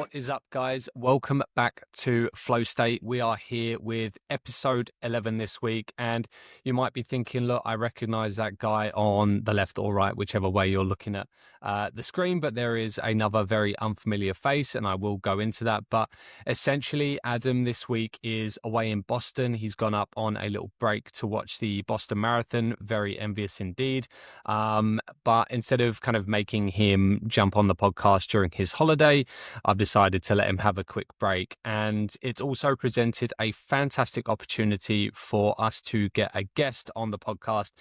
What is up, guys? Welcome back to Flow State. We are here with episode 11 this week, and you might be thinking, look, I recognize that guy on the left or right, whichever way you're looking at the screen, but there is another very unfamiliar face, and I will go into that. But essentially, Adam this week is away in Boston. He's gone up on a little break to watch the Boston Marathon. Very envious indeed. But instead of kind of making him jump on the podcast during his holiday, I've decided to let him have a quick break. And it's also presented a fantastic opportunity for us to get a guest on the podcast.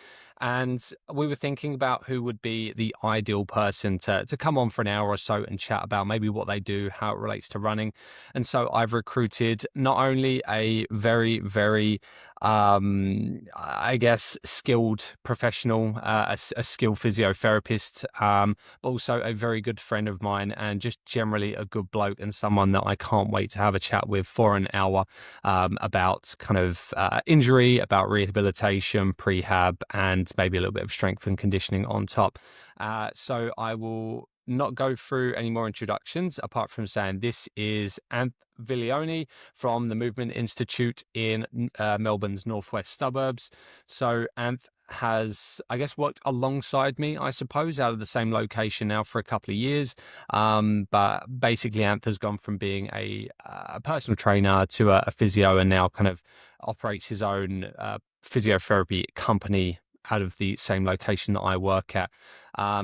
And we were thinking about who would be the ideal person to come on for an hour or so and chat about maybe what they do, how it relates to running. And so I've recruited not only a very, very I guess, skilled professional, a skilled physiotherapist, but also a very good friend of mine and just generally a good bloke and someone that I can't wait to have a chat with for an hour about kind of injury, about rehabilitation, prehab, and maybe a little bit of strength and conditioning on top. So I will not go through any more introductions apart from saying this is Anth Viglione from the Movement Institute in Melbourne's northwest suburbs. So Anth has, I guess, worked alongside me, I suppose, out of the same location now for a couple of years. But basically, Anth has gone from being a personal trainer to a physio, and now kind of operates his own physiotherapy company out of the same location that I work at.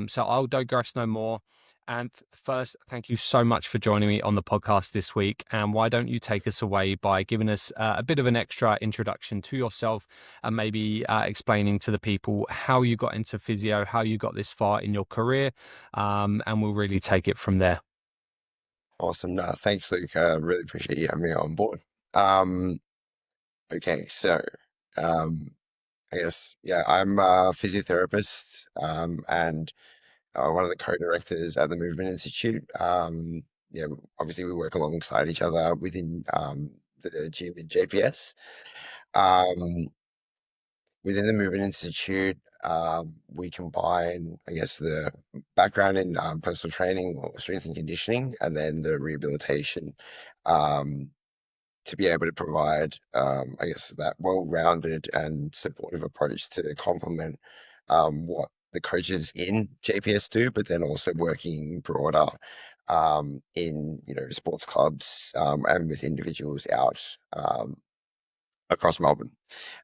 So I'll digress no more. And first, thank you so much for joining me on the podcast this week. And why don't you take us away by giving us a bit of an extra introduction to yourself and maybe explaining to the people how you got into physio, how you got this far in your career, and we'll really take it from there. Awesome. No, thanks, Luke. Really appreciate you having me on board. Okay, so I guess, I'm a physiotherapist and one of the co-directors at the Movement Institute. Obviously we work alongside each other within the gym in JPS. Um, Within the Movement Institute, we combine, I guess, the background in personal training or strength and conditioning, and then the rehabilitation um, to be able to provide, I guess, that well-rounded and supportive approach to complement what the coaches in JPS do, but then also working broader in, sports clubs and with individuals out across Melbourne.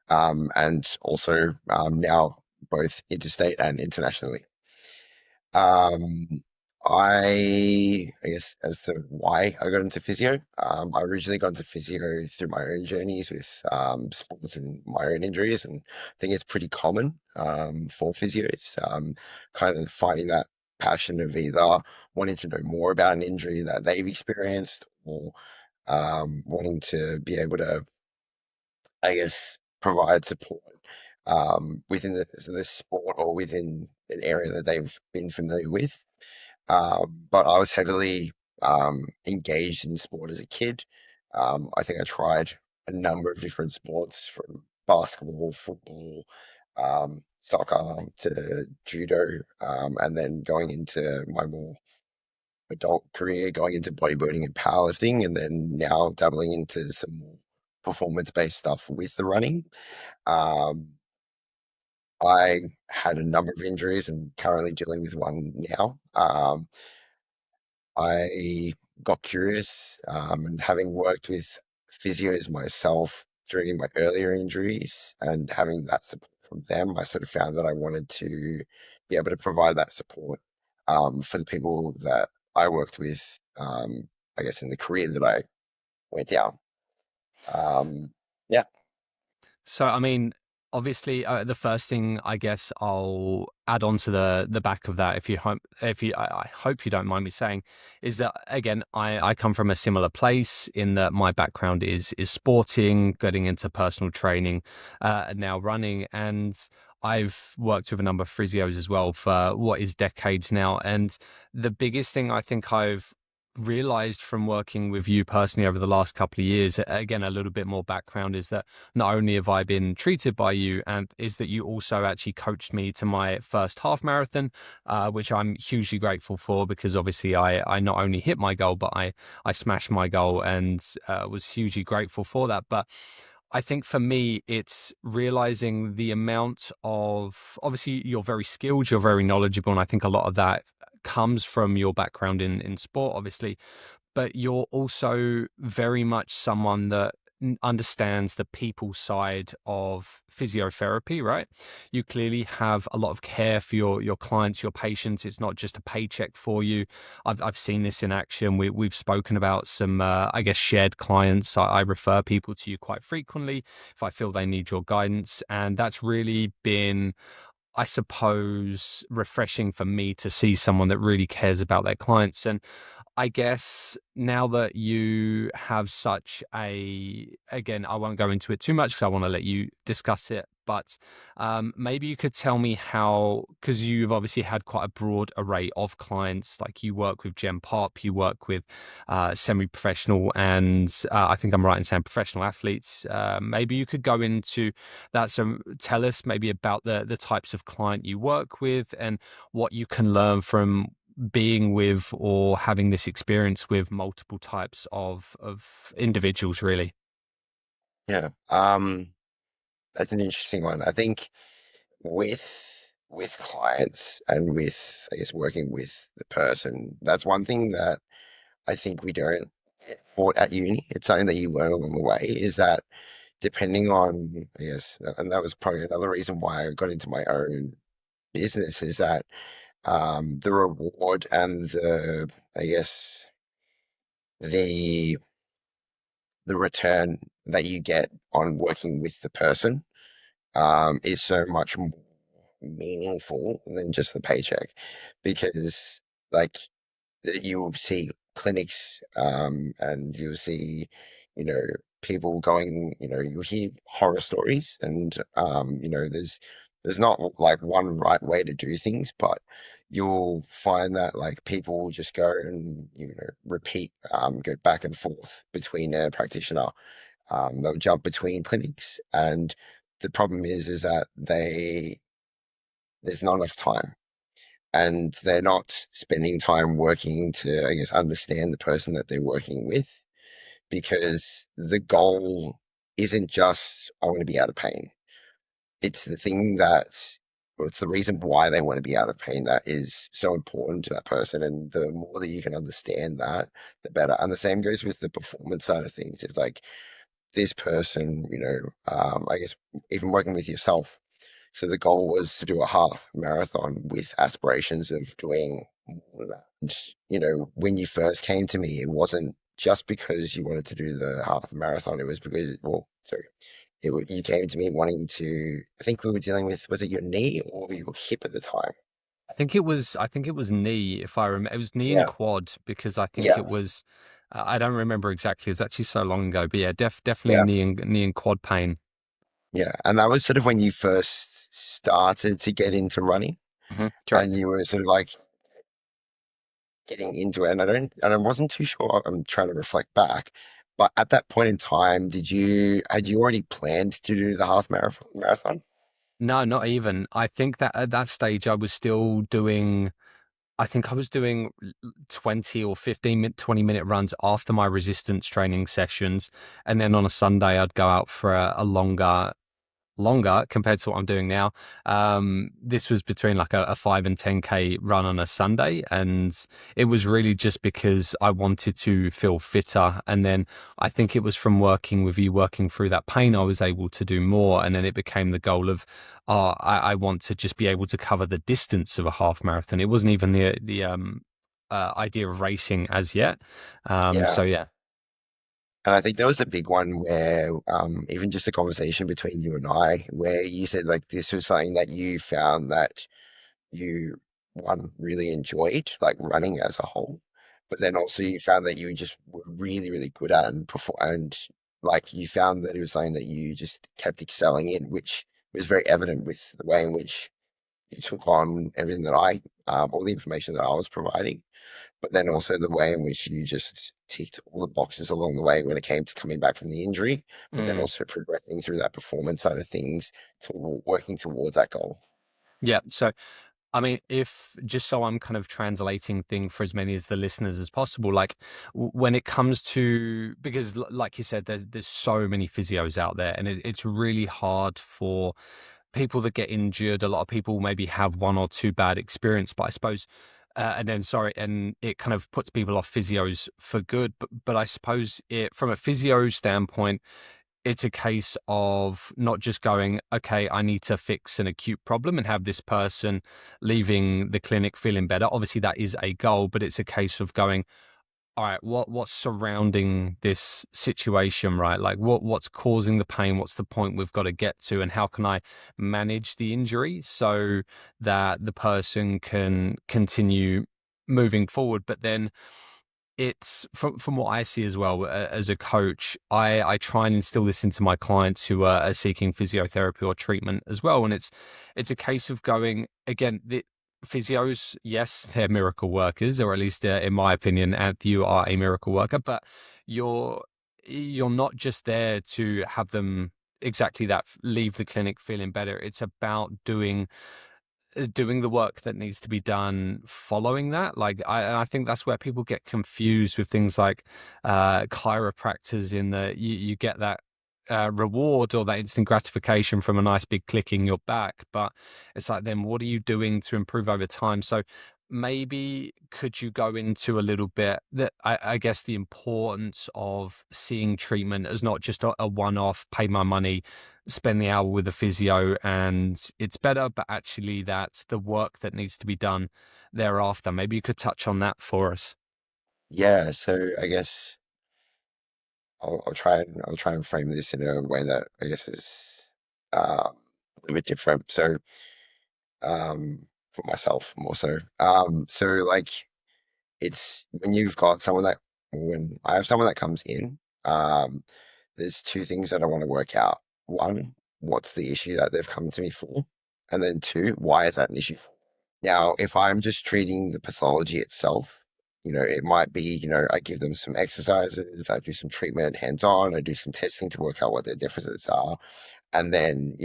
And also now both interstate and internationally. Um, I guess as to why I got into physio, I originally got into physio through my own journeys with sports and my own injuries, and I think it's pretty common for physios, kind of finding that passion of either wanting to know more about an injury that they've experienced or wanting to be able to, I guess, provide support within the sport or within an area that they've been familiar with. But I was heavily engaged in sport as a kid. I think I tried a number of different sports from basketball, football, soccer to judo, and then going into my more adult career, going into bodybuilding and powerlifting, and then now dabbling into some more performance-based stuff with the running. Um, I had a number of injuries and currently dealing with one now. I got curious, and having worked with physios myself during my earlier injuries and having that support from them, I sort of found that I wanted to be able to provide that support for the people that I worked with, I guess, in the career that I went down. Yeah. So, I mean, obviously, the first thing I guess I'll add on to the back of that, I hope you don't mind me saying, is that again, I come from a similar place in that my background is sporting, getting into personal training, and now running, and I've worked with a number of physios as well for what is decades now, and the biggest thing I think I've realized from working with you personally over the last couple of years, again, a little bit more background is that not only have I been treated by you, and is that you also actually coached me to my first half marathon, which I'm hugely grateful for, because obviously I not only hit my goal, but I smashed my goal, and was hugely grateful for that. But I think for me, it's realizing the amount of, obviously, you're very skilled, you're very knowledgeable. And I think a lot of that comes from your background in sport, obviously, but you're also very much someone that understands the people side of physiotherapy, right? You clearly have a lot of care for your clients, your patients. It's not just a paycheck for you. I've seen this in action. We've spoken about some, I guess, shared clients. I refer people to you quite frequently if I feel they need your guidance, and that's really been, I suppose, refreshing for me to see someone that really cares about their clients. And I guess now that you have such a, again, I won't go into it too much because I want to let you discuss it, but maybe you could tell me how, because you've obviously had quite a broad array of clients, like you work with Gen Pop, you work with semi-professional, and I think I'm right in saying professional athletes. Maybe you could go into that. So tell us maybe about the types of client you work with and what you can learn from being with or having this experience with multiple types of individuals, really. Yeah. That's an interesting one. I think with clients and with, I guess, working with the person, that's one thing that I think we don't get taught at uni. It's something that you learn along the way, is that depending on, I guess, and that was probably another reason why I got into my own business, is that the reward and the, I guess, the the return that you get on working with the person is so much more meaningful than just the paycheck, because like you will see clinics, and you'll see, you know, people going, you'll hear horror stories, and there's not like one right way to do things, but you'll find that like people will just go and repeat, go back and forth between a practitioner. They'll jump between clinics, and the problem is that there's not enough time, and they're not spending time working to, I guess, understand the person that they're working with, because the goal isn't just, I want to be out of pain. It's the thing that, or it's the reason why they want to be out of pain that is so important to that person. And the more that you can understand that, the better. And the same goes with the performance side of things. It's like this person, I guess even working with yourself. So the goal was to do a half marathon with aspirations of doing more than that. And, when you first came to me, it wasn't just because you wanted to do the half marathon. It was because, well, sorry, you came to me wanting to, I think we were dealing with, was it your knee or your hip at the time? I think it was knee, if I remember. It was knee and Yeah. quad, because I think Yeah. it was, I don't remember exactly. It was actually so long ago, but yeah, definitely Yeah. knee and quad pain. Yeah. And that was sort of when you first started to get into running, and Correct. you were sort of like getting into it. And I wasn't too sure. I'm trying to reflect back, but at that point in time, had you already planned to do the half marathon? No, not even. I think that at that stage I was still doing, I think I was doing 20 or 15 minute, 20-minute runs after my resistance training sessions. And then on a Sunday, I'd go out for a longer compared to what I'm doing now. This was between like a 5 and 10K run on a Sunday. And it was really just because I wanted to feel fitter. And then I think it was from working with you, working through that pain, I was able to do more. And then it became the goal of, I want to just be able to cover the distance of a half marathon. It wasn't even the idea of racing as yet. So Yeah. yeah. And I think that was a big one where, even just a conversation between you and I, where you said like this was something that you found that you, one, really enjoyed, like running as a whole, but then also you found that you just were really, really good at and perform, and like you found that it was something that you just kept excelling in, which was very evident with the way in which you took on everything that all the information that I was providing, but then also the way in which you just ticked all the boxes along the way when it came to coming back from the injury, but then Mm. also progressing through that performance side of things to working towards that goal. Yeah. So I mean, if just so I'm kind of translating thing for as many as the listeners as possible, like when it comes to, because like you said, there's so many physios out there, and it's really hard for people that get injured. A lot of people maybe have one or two bad experience, but I suppose, and then sorry, and it kind of puts people off physios for good. But I suppose it from a physio standpoint, it's a case of not just going, okay, I need to fix an acute problem and have this person leaving the clinic feeling better. Obviously, that is a goal, but it's a case of going, all right, what's surrounding this situation, right? Like what's causing the pain? What's the point we've got to get to, and how can I manage the injury so that the person can continue moving forward? But then it's from what I see as well, as a coach, I try and instill this into my clients who are seeking physiotherapy or treatment as well, and it's a case of going again. The physios, yes, they're miracle workers, or at least in my opinion, and you are a miracle worker, but you're you're not just there to have them exactly that, leave the clinic feeling better. It's about doing the work that needs to be done following that. Like I think that's where people get confused with things like chiropractors, in that you get that reward or that instant gratification from a nice big click in your back, but it's like, then what are you doing to improve over time? So maybe could you go into a little bit that I guess the importance of seeing treatment as not just a one-off, pay my money, spend the hour with the physio and it's better, but actually that's the work that needs to be done thereafter. Maybe you could touch on that for us. Yeah, so I guess I'll try and frame this in a way that I guess is a little bit different. So for myself more so. So like it's when you've got someone that when I have someone that comes in, there's two things that I want to work out. One, what's the issue that they've come to me for? And then two, why is that an issue? Now, if I'm just treating the pathology itself, it might be, I give them some exercises, I do some treatment hands on, I do some testing to work out what their differences are. And then,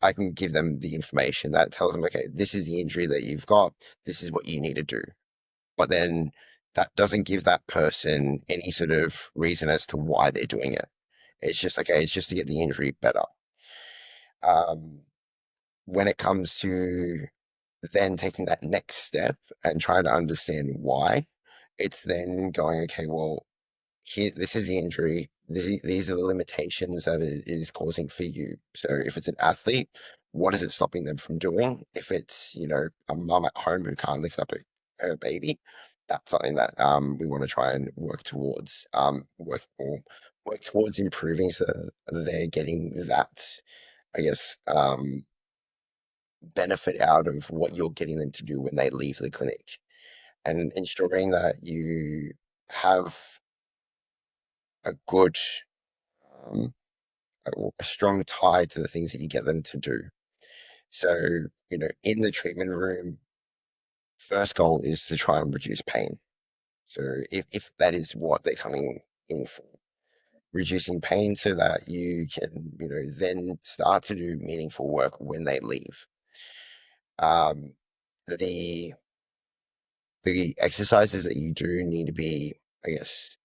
I can give them the information that tells them, okay, this is the injury that you've got, this is what you need to do. But then that doesn't give that person any sort of reason as to why they're doing it. It's just, okay, it's just to get the injury better. Um, when it comes to then taking that next step and trying to understand why, it's then going, okay, well, this is the injury. These are the limitations that it is causing for you. So if it's an athlete, what is it stopping them from doing? If it's, a mom at home who can't lift up her baby, that's something that we want to try and work towards, work towards improving so that they're getting that, I guess, benefit out of what you're getting them to do when they leave the clinic, and ensuring that you have a good, um, a strong tie to the things that you get them to do. So, in the treatment room, first goal is to try and reduce pain. So if that is what they're coming in for, reducing pain so that you can, then start to do meaningful work when they leave. Um, the the exercises that you do need to be, I guess,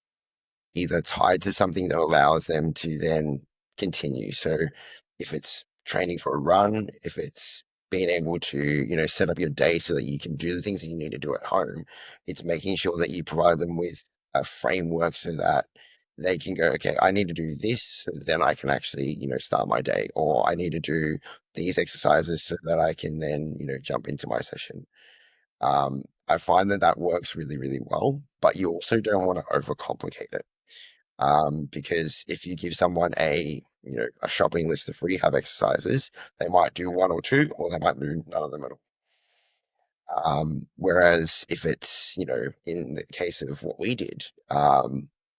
either tied to something that allows them to then continue. So if it's training for a run, if it's being able to, set up your day so that you can do the things that you need to do at home, it's making sure that you provide them with a framework so that they can go, okay, I need to do this, so then I can actually, start my day, or I need to do these exercises so that I can then, jump into my session. I find that that works really, really well, but you also don't want to overcomplicate it. Because if you give someone a shopping list of rehab exercises, they might do one or two, or they might do none of them at all. Whereas if it's, in the case of what we did,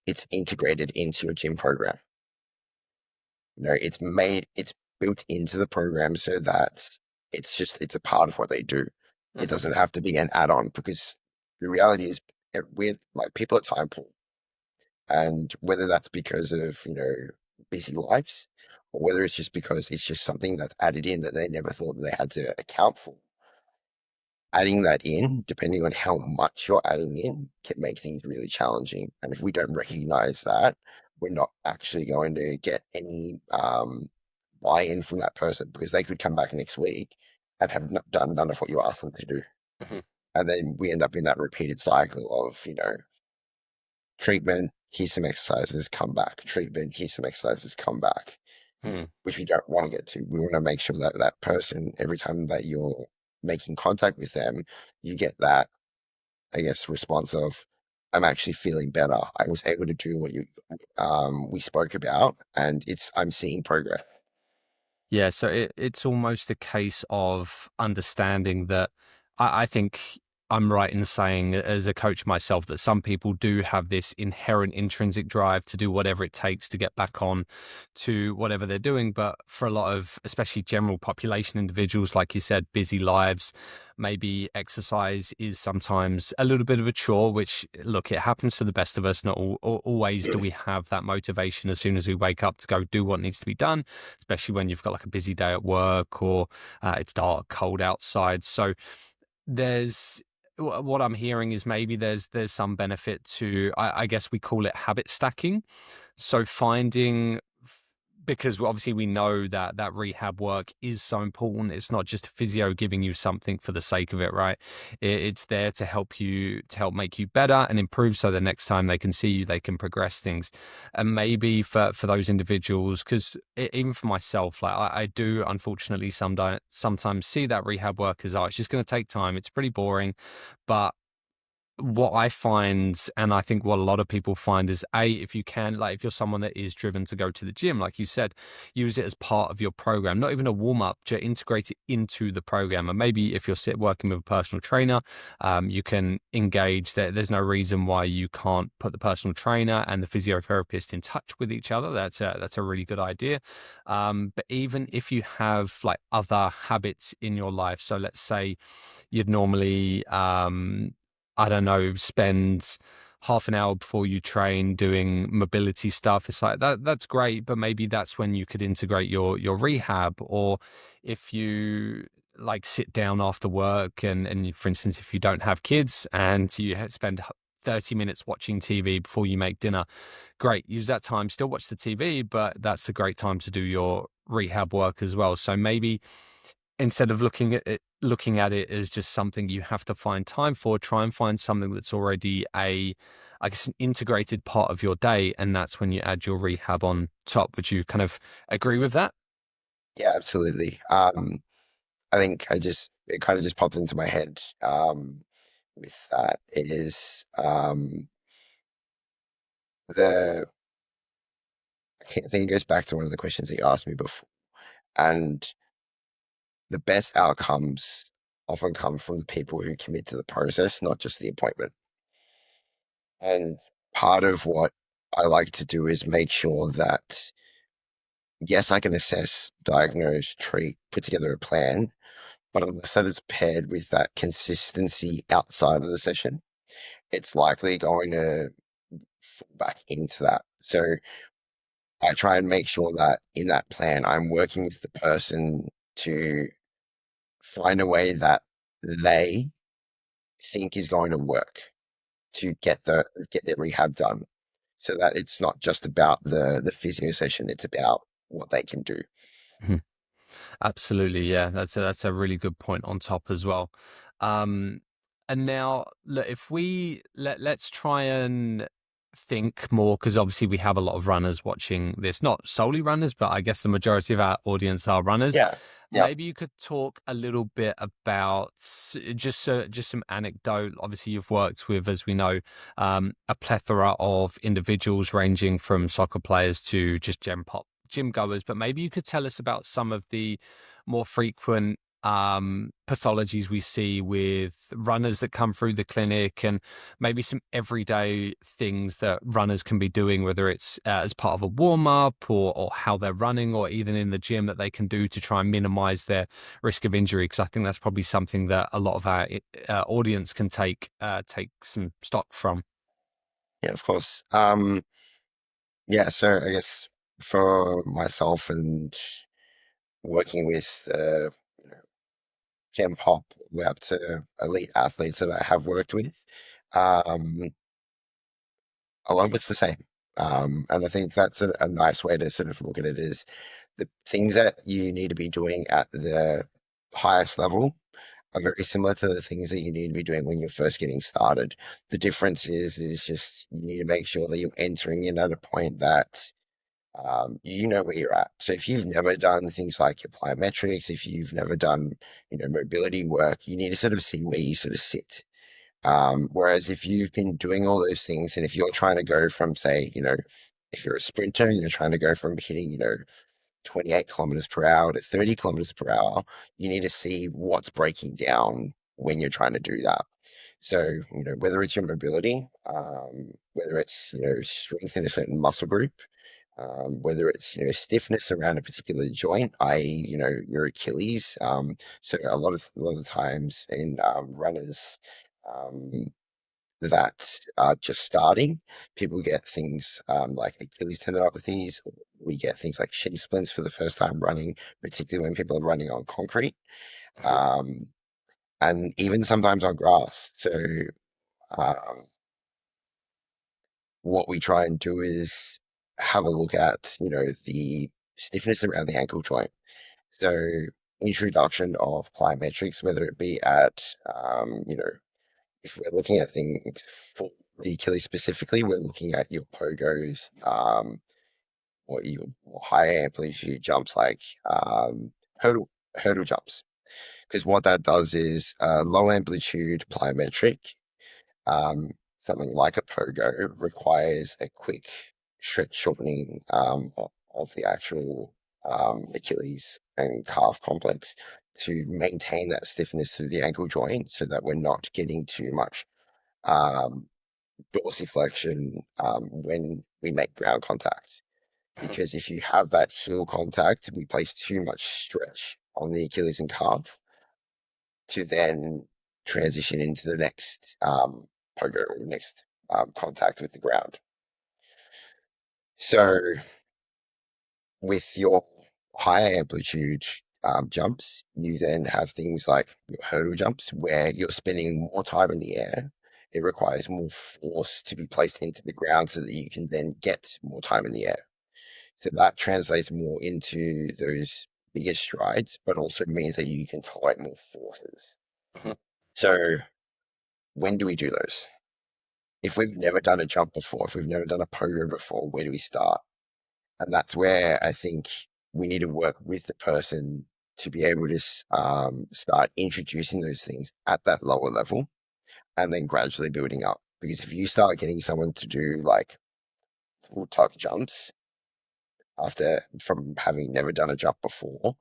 it's integrated into your gym program. It's built into the program so that it's a part of what they do. It Hmm. doesn't have to be an add-on, because the reality is, we're like, people are time poor, and whether that's because of, busy lives, or whether it's just because it's just something that's added in that they never thought that they had to account for. Adding that in, depending on how much you're adding in, can make things really challenging. And if we don't recognize that, we're not actually going to get any buy-in from that person, because they could come back next week and have not done none of what you asked them to do. Hmm. And then we end up in that repeated cycle of, treatment, here's some exercises, come back, treatment, here's some exercises, come back, Hmm. which we don't want to get to. We want to make sure that that person, every time that you're making contact with them, you get that, I guess, response of, I'm actually feeling better. I was able to do what we spoke about, and I'm seeing progress. Yeah, so it's almost a case of understanding that I think I'm right in saying, as a coach myself, that some people do have this inherent intrinsic drive to do whatever it takes to get back on to whatever they're doing. But for a lot of, especially general population individuals, like you said, busy lives, maybe exercise is sometimes a little bit of a chore, which, look, it happens to the best of us. Not always do we have that motivation as soon as we wake up to go do what needs to be done, especially when you've got like a busy day at work, or it's dark, cold outside. So there's what I'm hearing is maybe there's some benefit to, I guess we call it habit stacking. So finding, because obviously we know that that rehab work is so important. It's not just physio giving you something for the sake of it, right? It's there to help you, to help make you better and improve, so the next time they can see you, they can progress things. And maybe for those individuals, because even for myself, like I do unfortunately sometimes see that rehab work as, oh, it's just going to take time. It's pretty boring. But what I find, and I think what a lot of people find, is if you can, like, if you're someone that is driven to go to the gym, like you said, use it as part of your program, not even a warm up, to integrate it into the program. And maybe if you're working with a personal trainer, you can engage that. There's no reason why you can't put the personal trainer and the physiotherapist in touch with each other. That's a really good idea. But even if you have like other habits in your life, so let's say you'd normally, I don't know, spend half an hour before you train doing mobility stuff. It's like that's great, but maybe that's when you could integrate your rehab. Or if you like sit down after work, for instance, if you don't have kids and you spend 30 minutes watching TV before you make dinner, great. Use that time, still watch the TV, but that's a great time to do your rehab work as well. So maybe instead of looking at it as just something you have to find time for, try and find something that's already I guess, an integrated part of your day, and that's when you add your rehab on top. Would you kind of agree with that? Yeah, absolutely. I think it kind of just popped into my head, with that is, the I think it goes back to one of the questions that you asked me before, and the best outcomes often come from the people who commit to the process, not just the appointment. And part of what I like to do is make sure that, yes, I can assess, diagnose, treat, put together a plan, but unless that is paired with that consistency outside of the session, it's likely going to fall back into that. So I try and make sure that in that plan, I'm working with the person to find a way that they think is going to work to get their rehab done, so that it's not just about the physio session, it's about what they can do. Mhm. Absolutely, yeah. That's a really good point on top as well. Um, and now, look, if let's try and think more, because obviously we have a lot of runners watching this, not solely runners, but I guess the majority of our audience are runners. Yeah. Yeah. Maybe you could talk a little bit about just some anecdote. Obviously, you've worked with, as we know, a plethora of individuals, ranging from soccer players to just gym goers. But maybe you could tell us about some of the more frequent pathologies we see with runners that come through the clinic, and maybe some everyday things that runners can be doing, whether it's as part of a warm up or how they're running, or even in the gym, that they can do to try and minimize their risk of injury. Because I think that's probably something that a lot of our audience can take some stock from. Yeah, of course. Yeah, so I guess for myself and working with you know, Gen Pop way up to elite athletes that I have worked with, um, a lot of it's the same. And I think that's a nice way to sort of look at it is the things that you need to be doing at the highest level are very similar to the things that you need to be doing when you're first getting started. The difference is just you need to make sure that you're entering in at a point that you know where you're at. So if you've never done things like your plyometrics, if you've never done, mobility work, you need to sort of see where you sort of sit. Whereas if you've been doing all those things, and if you're trying to go from, say, if you're a sprinter and you're trying to go from hitting, 28 kilometers per hour to 30 kilometers per hour, you need to see what's breaking down when you're trying to do that. So, whether it's your mobility, whether it's, strength in a certain muscle group, whether it's stiffness around a particular joint, i.e., your Achilles. So a lot of times in runners um, that are just starting, people get things like Achilles tendinopathies. We get things like shin splints for the first time running, particularly when people are running on concrete, um, and even sometimes on grass. So um, what we try and do is have a look at, the stiffness around the ankle joint. So introduction of plyometrics, whether it be at, if we're looking at things for the Achilles specifically, we're looking at your pogos, or your high amplitude jumps like hurdle jumps. Because what that does is low amplitude plyometric, something like a pogo requires a quick stretch shortening of the actual Achilles and calf complex to maintain that stiffness through the ankle joint so that we're not getting too much um, dorsiflexion when we make ground contact. Because if you have that heel contact, we place too much stretch on the Achilles and calf to then transition into the next pogo or next contact with the ground. So with your higher amplitude jumps, you then have things like your hurdle jumps where you're spending more time in the air. It requires more force to be placed into the ground so that you can then get more time in the air. So that translates more into those bigger strides, but also means that you can tolerate more forces. So when do we do those? If we've never done a jump before, if we've never done a pogo before, where do we start? And that's where I think we need to work with the person to be able to start introducing those things at that lower level and then gradually building up. Because if you start getting someone to do like full tuck jumps from having never done a jump before,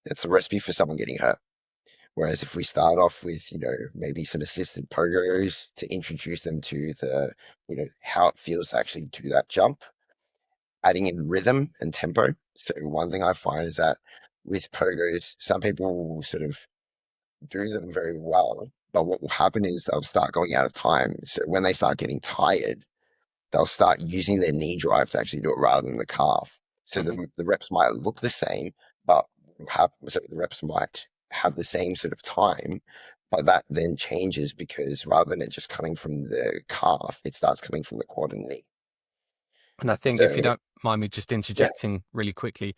it's a recipe for someone getting hurt. Whereas if we start off with, maybe some assisted pogos to introduce them to how it feels to actually do that jump, adding in rhythm and tempo. So one thing I find is that with pogos, some people will sort of do them very well, but what will happen is they'll start going out of time. So when they start getting tired, they'll start using their knee drive to actually do it rather than the calf. So the reps might look the same, but so the reps might have the same sort of time, but that then changes because rather than it just coming from the calf, it starts coming from the quad and knee. And I think, if you So don't mind me just yeah, interjecting really quickly,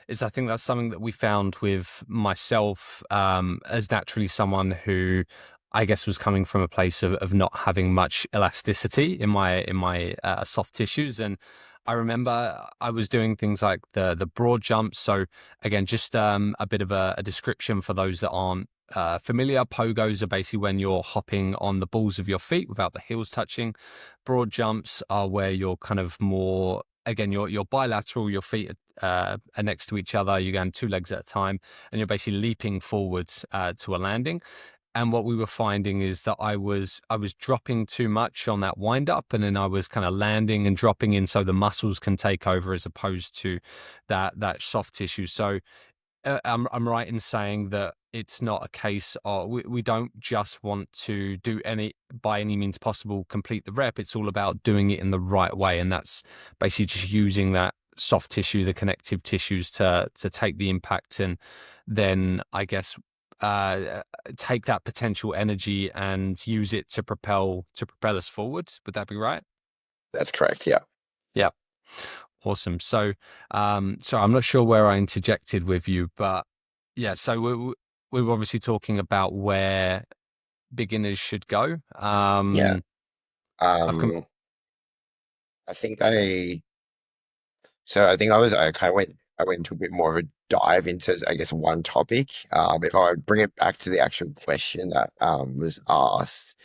is I think that's something that we found with myself, as naturally someone who I guess was coming from a place of not having much elasticity in my soft tissues. And I remember I was doing things like the broad jumps. So again, just a bit of a description for those that aren't familiar. Pogos are basically when you're hopping on the balls of your feet without the heels touching. Broad jumps are where you're kind of more again, you're bilateral, your feet are next to each other, you're going two legs at a time, and you're basically leaping forwards to a landing. And what we were finding is that I was dropping too much on that wind up, and then I was kind of landing and dropping in, so the muscles can take over as opposed to that soft tissue. So I'm right in saying that it's not a case of we don't just want to do any by any means possible complete the rep. It's all about doing it in the right way, and that's basically just using that soft tissue, the connective tissues, to take the impact, and then I guess take that potential energy and use it to propel us forward. Would that be right? That's correct. Yeah. Yeah. Awesome. So, so I'm not sure where I interjected with you, but yeah. So we were obviously talking about where beginners should go. Yeah. I've com- Um, I think I think I kind of I went into a bit more of a dive into, I guess, one topic. If I bring it back to the actual question that was asked,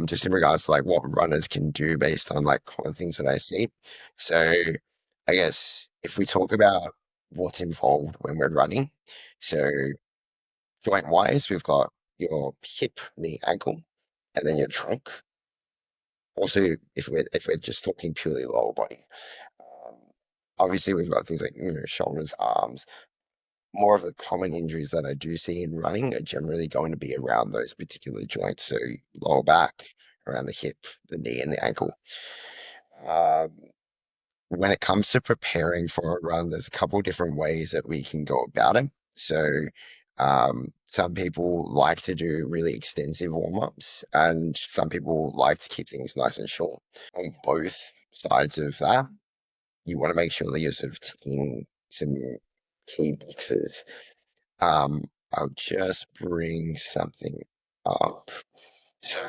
just in regards to like what runners can do based on like common things that I see. So I guess if we talk about what's involved when we're running, so joint wise, we've got your hip, knee, ankle, and then your trunk. Also, if we're just talking purely lower body. Um, Obviously, we've got things like shoulders, arms. More of the common injuries that I do see in running are generally going to be around those particular joints, so lower back, around the hip, the knee, and the ankle. Um, when it comes to preparing for a run, there's a couple of different ways that we can go about it. So, some people like to do really extensive warm ups, and some people like to keep things nice and short. On both sides of that, you want to make sure that you're sort of ticking some key boxes. I'll just bring something up. So,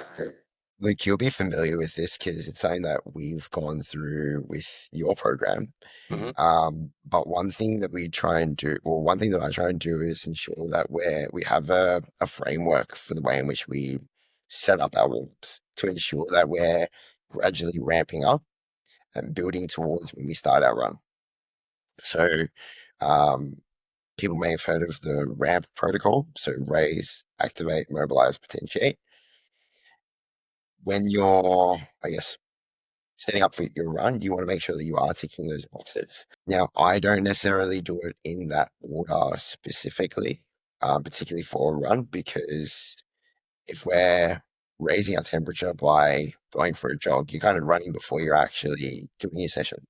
Luke, you'll be familiar with this because it's something that we've gone through with your program. Mhm. But one thing that we try and do, or one thing that I try and do is ensure that we have a framework for the way in which we set up our warm-ups to ensure that we're gradually ramping up and building towards when we start our run. So, um, people may have heard of the ramp protocol. So raise, activate, mobilize, potentiate. When you're, I guess, setting up for your run, you want to make sure that you are ticking those boxes. Now, I don't necessarily do it in that order specifically, particularly for a run, because if we're raising our temperature by going for a jog, you're kind of running before you're actually doing your session.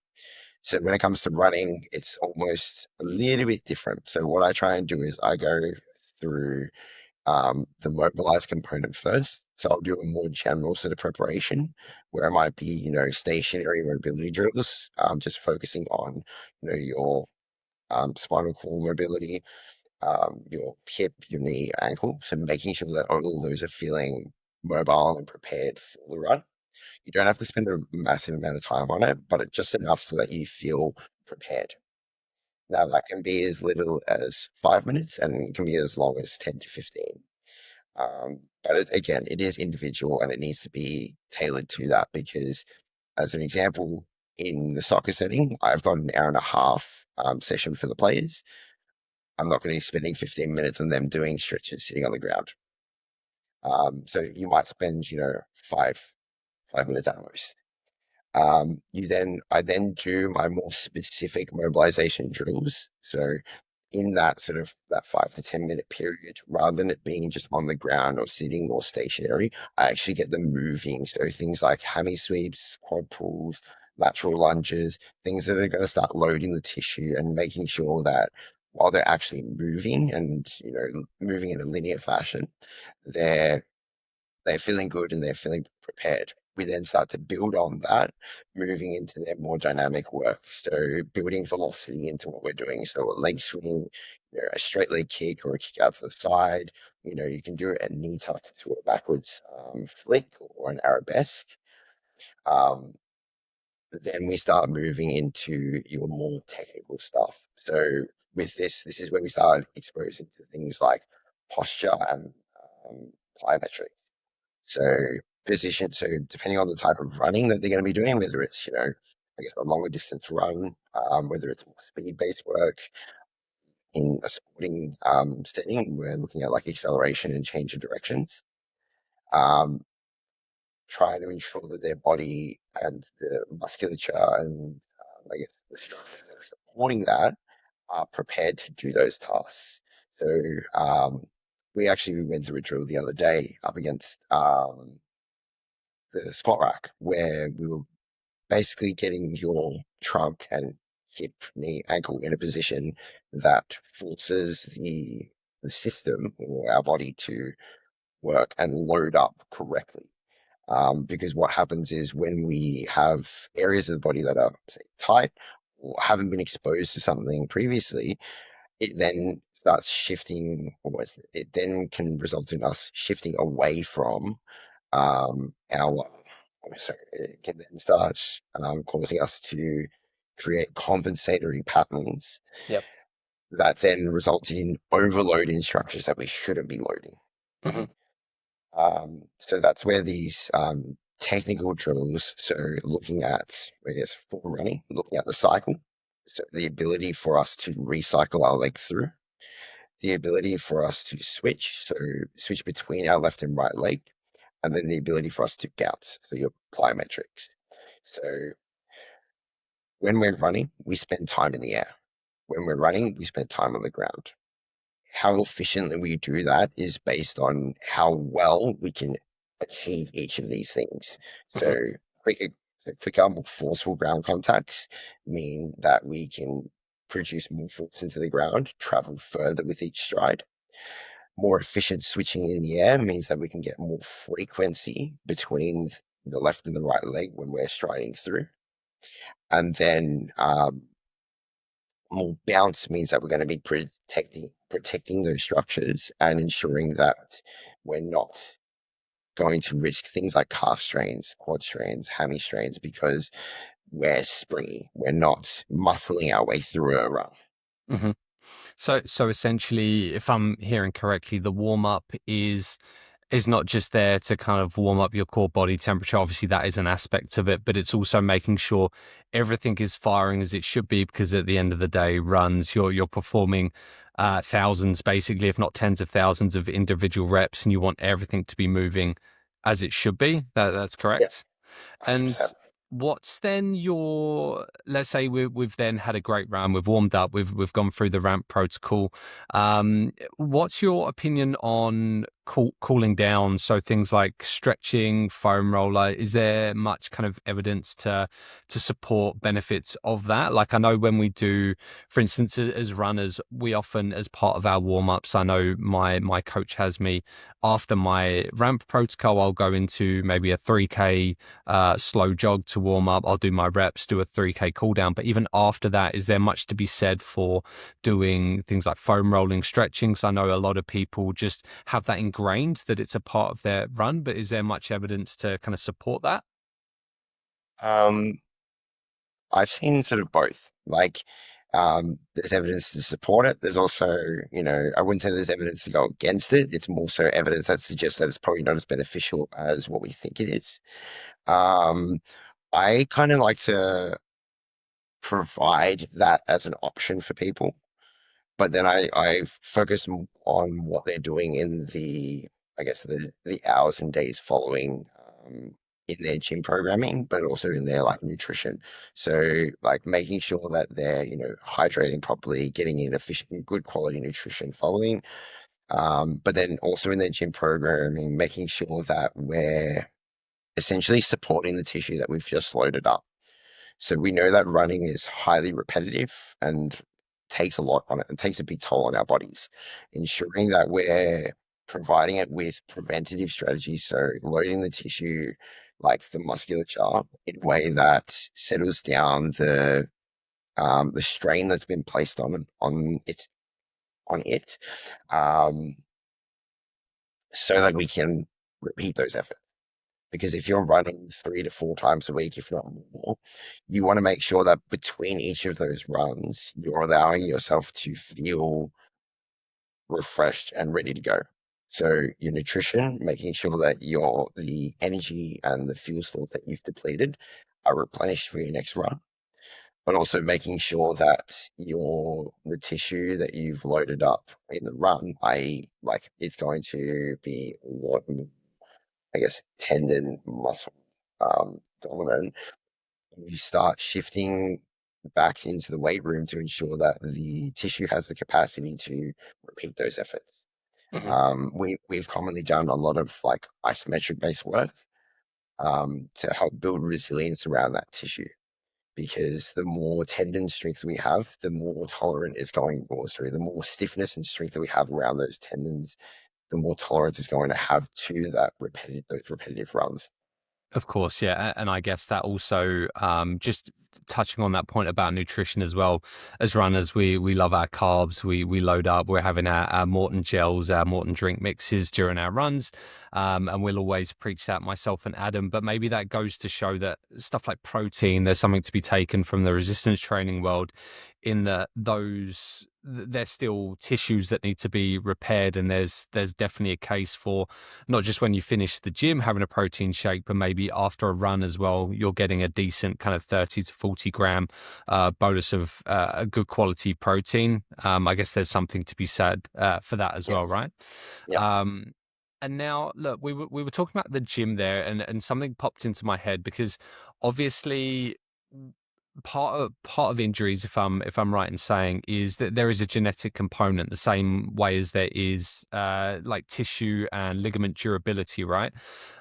So when it comes to running, it's almost a little bit different. So what I try and do is I go through the mobilized component first. So I'll do a more general sort of preparation where it might be, stationary mobility drills, just focusing on, your spinal cord mobility, your hip, your knee, ankle. So making sure that all of those are feeling mobile and prepared for the run. You don't have to spend a massive amount of time on it, but it's just enough so that you feel prepared. Now, that can be as little as 5 minutes and it can be as long as 10 to 15. But again, it is individual and it needs to be tailored to that because, as an example, in the soccer setting, I've got an hour and a half session for the players. I'm not going to be spending 15 minutes on them doing stretches sitting on the ground. So you might spend, 5 minutes at most. I then do my more specific mobilization drills. So in that sort of that 5 to 10 minute period, rather than it being just on the ground or sitting or stationary, I actually get them moving. So things like hammy sweeps, quad pulls, lateral lunges, things that are going to start loading the tissue and making sure that while they're actually moving and, moving in a linear fashion, they're they're feeling good and they're feeling prepared. We then start to build on that, moving into their more dynamic work. So building velocity into what we're doing. So a leg swing, a straight leg kick or a kick out to the side. You can do it a knee tuck to a backwards flick or an arabesque. Um, then we start moving into your more technical stuff. So with this is where we start exposing to things like posture and plyometrics. So position. So depending on the type of running that they're going to be doing, whether it's, I guess, a longer distance run, whether it's more speed-based work in a sporting setting. We're looking at like acceleration and change of directions. Um, Trying to ensure that their body and the musculature and I guess the structures that are supporting that are prepared to do those tasks. So we actually went through a drill the other day up against the squat rack where we were basically getting your trunk and hip, knee, ankle in a position that forces the system or our body to work and load up correctly. Because what happens is when we have areas of the body that are, say, tight or haven't been exposed to something previously, it then starts shifting, it then can result in us shifting away from our, sorry, it can then start causing us to create compensatory patterns Yep. that then result in overloading structures that we shouldn't be loading. Hmm. So that's where these technical drills, so looking at, I guess, form running, looking at the cycle, so the ability for us to recycle our leg through, the ability for us to switch between our left and right leg, and then the ability for us to gout, so your plyometrics. So when we're running, we spend time in the air. When we're running, we spend time on the ground. How efficiently we do that is based on how well we can achieve each of these things. Hmm. So quicker, more forceful ground contacts mean that we can produce more force into the ground, travel further with each stride. More efficient switching in the air means that we can get more frequency between the left and the right leg when we're striding through. And then more bounce means that we're going to be protecting those structures and ensuring that we're not going to risk things like calf strains, quad strains, hammy strains because we're springy. We're not muscling our way through a run. Hmm. So essentially, if I'm hearing correctly, the warm up is not just there to kind of warm up your core body temperature. Obviously, that is an aspect of it, but it's also making sure everything is firing as it should be. Because at the end of the day, runs you're performing thousands, basically, if not tens of thousands of individual reps, and you want everything to be moving as it should be. That's Yeah, correct. And 100%. what's then your, let's say we've then had a great run, we've warmed up, we've gone through the ramp protocol. What's your opinion on cooling down? So things like stretching, foam roller, is there much kind of evidence to support benefits of that? Like I know when we do, for instance, as runners, we often, as part of our warm-ups, I know my coach has me, after my ramp protocol, I'll go into maybe a 3K slow jog to warm up. I'll do my reps, do a 3K cool down. But even after that, is there much to be said for doing things like foam rolling, stretching? So I know a lot of people just have that ingrained that it's a part of their run, but is there much evidence to kind of support that? Um, I've seen sort of both. Like, there's evidence to support it. There's also, I wouldn't say there's evidence to go against it. It's more so evidence that suggests that it's probably not as beneficial as what we think it is. Um, I kind of like to provide that as an option for people, but then I focus on what they're doing in I guess, the hours and days following in their gym programming, but also in their like nutrition. So like making sure that they're, hydrating properly, getting in efficient, good quality nutrition following. But then also in their gym programming, making sure that we're essentially supporting the tissue that we've just loaded up. So we know that running is highly repetitive and takes a lot on it and takes a big toll on our bodies. Ensuring that we're providing it with preventative strategies, so loading the tissue like the musculature in a way that settles down the strain that's been placed on it, um, so that we can repeat those efforts. Because if you're running 3 to 4 times a week, if not more, you want to make sure that between each of those runs, you're allowing yourself to feel refreshed and ready to go. So your nutrition, making sure that the energy and the fuel stores that you've depleted are replenished for your next run. but also making sure that the tissue that you've loaded up in the run, i.e., like it's going to be a lot, I guess, tendon muscle dominant. You start shifting back into the weight room to ensure that the tissue has the capacity to repeat those efforts. Mhm. We've commonly done a lot of like isometric based work to help build resilience around that tissue. Because the more tendon strength we have, the more tolerant is going, or sorry, the more stiffness and strength that we have around those tendons, the more tolerance is going to have to those repetitive runs. Of course, yeah, and I guess that also just touching on that point about nutrition as well. As runners, we love our carbs. We load up. We're having our Morton gels, our Morton drink mixes during our runs, and we'll always preach that, myself and Adam. But maybe that goes to show that stuff like protein, there's something to be taken from the resistance training world, in that there's still tissues that need to be repaired, and there's definitely a case for not just when you finish the gym having a protein shake, but maybe after a run as well, you're getting a decent kind of 30 to 40 gram bolus of a good quality protein. I guess there's something to be said for that as Yeah, well, right? yeah, Um, and now, look, we were talking about the gym there, and something popped into my head because obviously part of injuries, if I'm right in saying, is that there is a genetic component the same way as there is like tissue and ligament durability, right?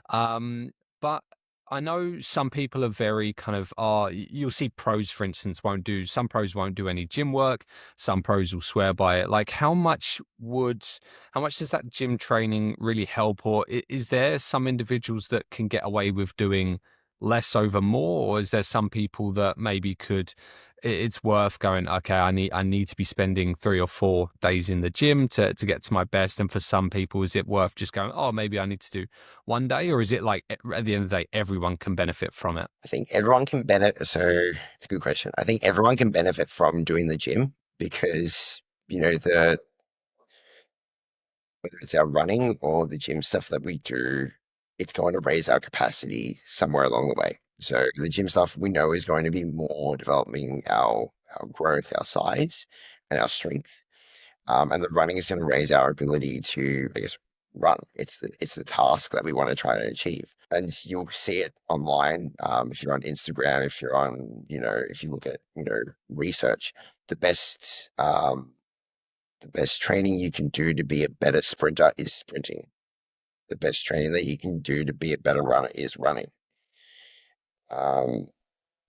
But I know some people are very kind of you'll see pros, for instance, some pros won't do any gym work. Some pros will swear by it. Like how much does that gym training really help? Or is there some individuals that can get away with doing less over more, or is there some people that maybe it's worth going, okay, I need to be spending 3 or 4 days in the gym to get to my best? And for some people, is it worth just going, oh, maybe I need to do one day? Or is it like at the end of the day everyone can benefit from it? I think everyone can benefit. So it's a good question. I think everyone can benefit from doing the gym because the whether it's our running or the gym stuff that we do, it's going to raise our capacity somewhere along the way. So the gym stuff we know is going to be more developing our growth, our size, and our strength. And the running is going to raise our ability to, I guess, run. It's the task that we want to try to achieve, and you'll see it online. If you're on Instagram, if you're on, if you look at research, the best the best training you can do to be a better sprinter is sprinting. The best training that you can do to be a better runner is running. Um,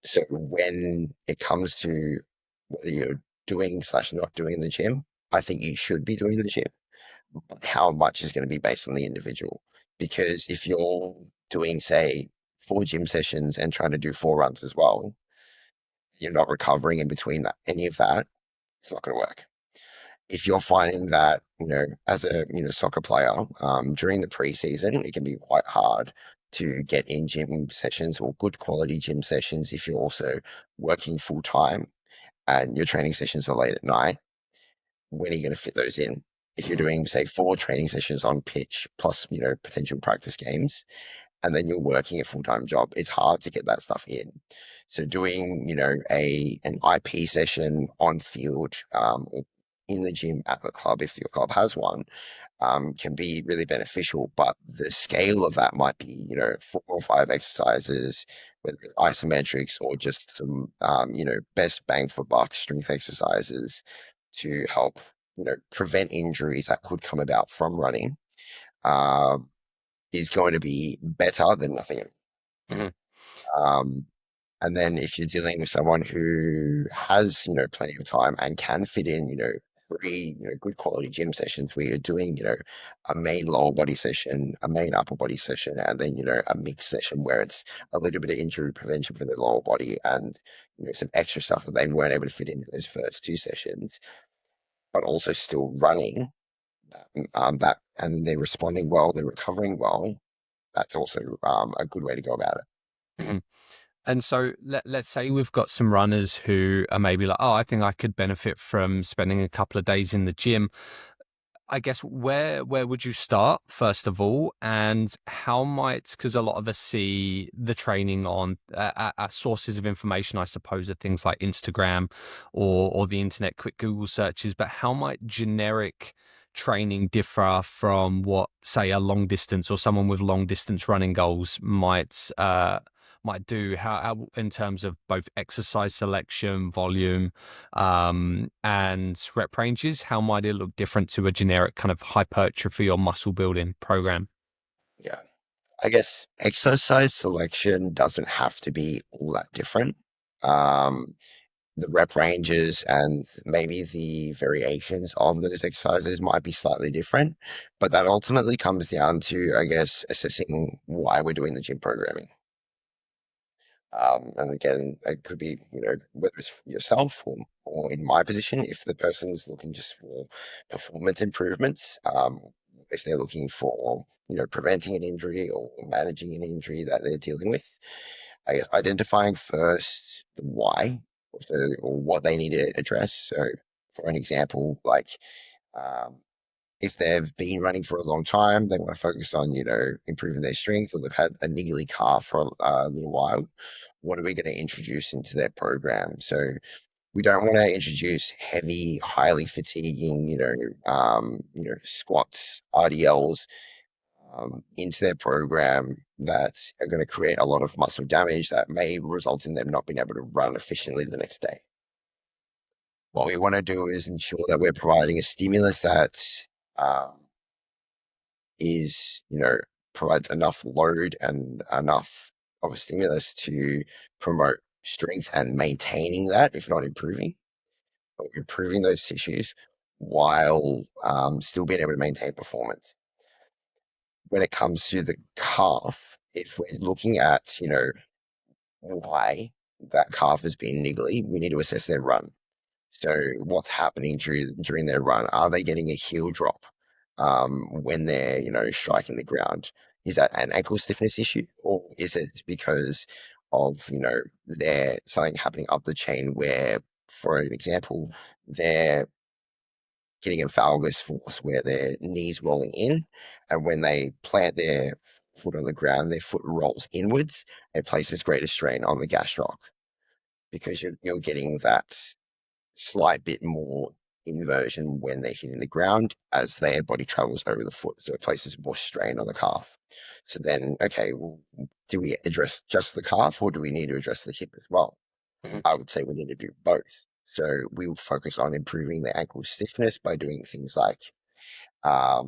so when it comes to whether you're doing slash not doing the gym, I think you should be doing the gym. How much is going to be based on the individual. Because if you're doing, say, 4 gym sessions and trying to do 4 runs as well, you're not recovering in between any of that, it's not going to work. If you're finding that, as a soccer player, during the preseason, it can be quite hard to get in gym sessions or good quality gym sessions if you're also working full time and your training sessions are late at night. When are you going to fit those in? If you're doing, say, 4 training sessions on pitch plus, potential practice games, and then you're working a full-time job, it's hard to get that stuff in. So doing, an IP session on field, or in the gym at the club, if your club has one, can be really beneficial. But the scale of that might be, 4 or 5 exercises, whether it's isometrics or just some, best bang for buck strength exercises to help, prevent injuries that could come about from running, um, is going to be better than nothing. Mhm. Um, and then if you're dealing with someone who has, plenty of time and can fit in, 3, good quality gym sessions where you're doing, a main lower body session, a main upper body session, and then, a mixed session where it's a little bit of injury prevention for the lower body and, some extra stuff that they weren't able to fit in those first 2 sessions, but also still running that, and they're responding well, they're recovering well. That's also a good way to go about it. Mhm. And so let's say we've got some runners who are maybe like, oh, I think I could benefit from spending a couple of days in the gym. I guess where would you start first of all, and how might, because a lot of us see the training on sources of information, I suppose, are things like Instagram or the internet, quick Google searches, but how might generic training differ from what, say, a long distance or someone with long distance running goals might do? How in terms of both exercise selection, volume, and rep ranges, how might it look different to a generic kind of hypertrophy or muscle building program? Yeah. I guess exercise selection doesn't have to be all that different. Um, the rep ranges and maybe the variations of those exercises might be slightly different, but that ultimately comes down to, I guess, assessing why we're doing the gym programming. And again, it could be, whether it's for yourself or in my position, if the person's looking just for performance improvements, if they're looking for, preventing an injury or managing an injury that they're dealing with, I guess identifying first the why, or what they need to address. So, for an example, like, um, if they've been running for a long time, they want to focus on, improving their strength, or they've had a niggly calf for a little while. What are we going to introduce into their program? So we don't want to introduce heavy, highly fatiguing, squats, RDLs, into their program that are going to create a lot of muscle damage that may result in them not being able to run efficiently the next day. What we want to do is ensure that we're providing a stimulus that um, is, provides enough load and enough of a stimulus to promote strength and maintaining that, if not improving, or improving those tissues while still being able to maintain performance. When it comes to the calf, if we're looking at, why that calf has been niggly, we need to assess their run. So what's happening during their run? Are they getting a heel drop when they're, striking the ground? Is that an ankle stiffness issue, or is it because of, there something happening up the chain where, for an example, they're getting a valgus force where their knees rolling in, and when they plant their foot on the ground, their foot rolls inwards and places greater strain on the gastroc, because you're getting that slight bit more inversion when they're hitting the ground as their body travels over the foot. So it places more strain on the calf. So then, okay, well, do we address just the calf, or do we need to address the hip as well? Mhm. I would say we need to do both. So we will focus on improving the ankle stiffness by doing things like, a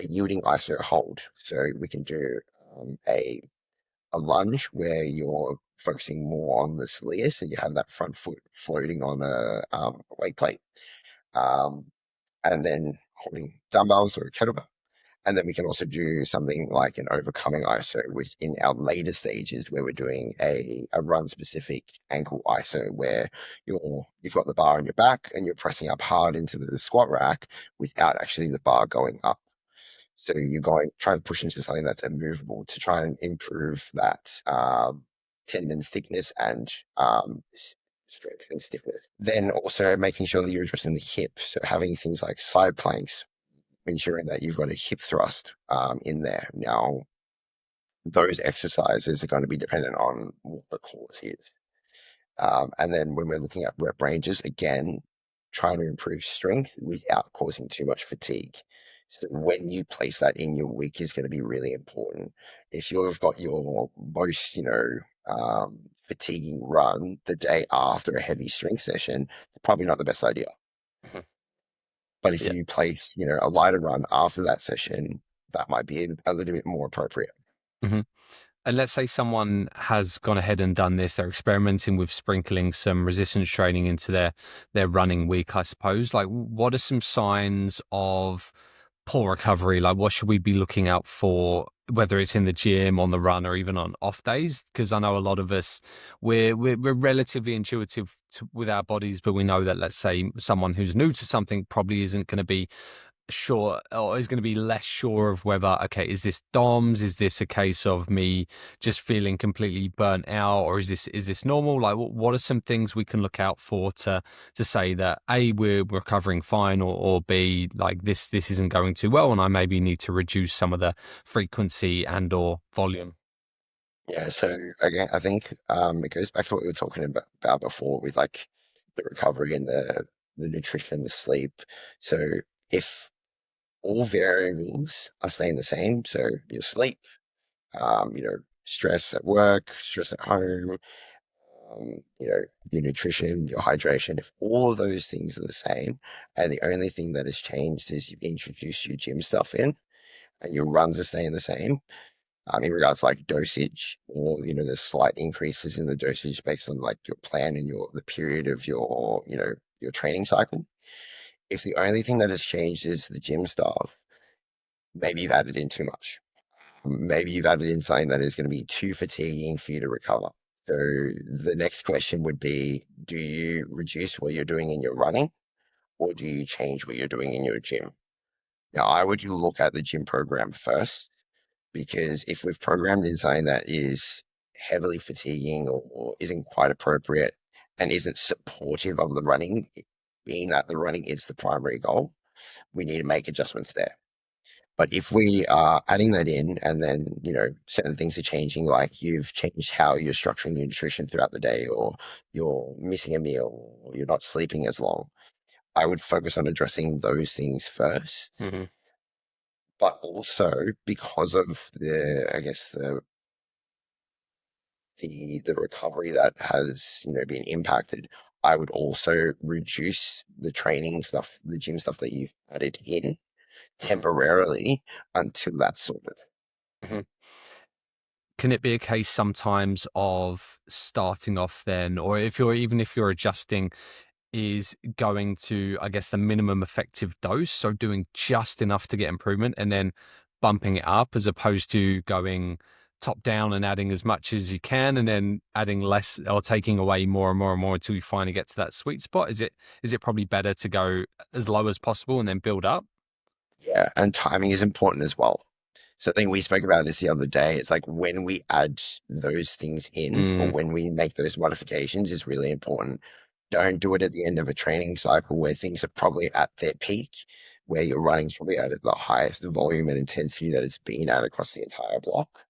yielding iso hold. So we can do a lunge where you're focusing more on the soleus and you have that front foot floating on a weight plate, um, and then holding dumbbells or a kettlebell. And then we can also do something like an overcoming ISO, which in our later stages where we're doing a run specific ankle ISO where you've got the bar on your back and you're pressing up hard into the squat rack without actually the bar going up. So you're trying to push into something that's immovable to try and improve that tendon thickness and strength and stiffness. Then also making sure that you're addressing the hip. So having things like side planks, ensuring that you've got a hip thrust in there. Now, those exercises are going to be dependent on what the cause is. And then when we're looking at rep ranges, again, trying to improve strength without causing too much fatigue. So when you place that in your week is going to be really important. If you've got your most, fatiguing run the day after a heavy strength session, probably not the best idea. Mhm. But if Yeah. you place, a lighter run after that session, that might be a little bit more appropriate. Mhm. And let's say someone has gone ahead and done this, they're experimenting with sprinkling some resistance training into their running week, I suppose. Like, what are some signs of poor recovery? Like, what should we be looking out for, whether it's in the gym, on the run, or even on off days? Because I know a lot of us, we're relatively intuitive with our bodies, but we know that, let's say, someone who's new to something probably isn't going to be sure, or is going to be less sure of whether, okay, is this DOMS? Is this a case of me just feeling completely burnt out, or is this normal? Like, what are some things we can look out for to say that A, we're recovering fine, or B, like this isn't going too well, and I maybe need to reduce some of the frequency and or volume. Yeah, so again, I think it goes back to what we were talking about before with like the recovery and the nutrition, the sleep. So if all variables are staying the same, so your sleep, stress at work, stress at home, your nutrition, your hydration, if all of those things are the same, and the only thing that has changed is you've introduced your gym stuff in, and your runs are staying the same, in regards to like dosage, or the slight increases in the dosage based on like your plan and the period of your training cycle. If the only thing that has changed is the gym stuff, maybe you've added in too much. Maybe you've added in something that is going to be too fatiguing for you to recover. So the next question would be, do you reduce what you're doing in your running, or do you change what you're doing in your gym? Now, I would look at the gym program first, because if we've programmed in something that is heavily fatiguing, or isn't quite appropriate and isn't supportive of the running, being that the running is the primary goal, we need to make adjustments there. But if we are adding that in, and then, certain things are changing, like you've changed how you're structuring your nutrition throughout the day, or you're missing a meal, or you're not sleeping as long, I would focus on addressing those things first. Hmm. But also, because of I guess the recovery that has, been impacted, I would also reduce the training stuff, the gym stuff that you've added in temporarily until that's sorted. Hmm. Can it be a case sometimes of starting off then, or if you're adjusting, is going to, I guess, the minimum effective dose, so doing just enough to get improvement and then bumping it up, as opposed to going top down and adding as much as you can and then adding less or taking away more and more and more until you finally get to that sweet spot? Is it probably better to go as low as possible and then build up? Yeah, and timing is important as well. So I think we spoke about this the other day. It's like when we add those things in, or Mm, when we make those modifications, is really important. Don't do it at the end of a training cycle where things are probably at their peak, where your running's probably at the highest volume and intensity that it's been at across the entire block.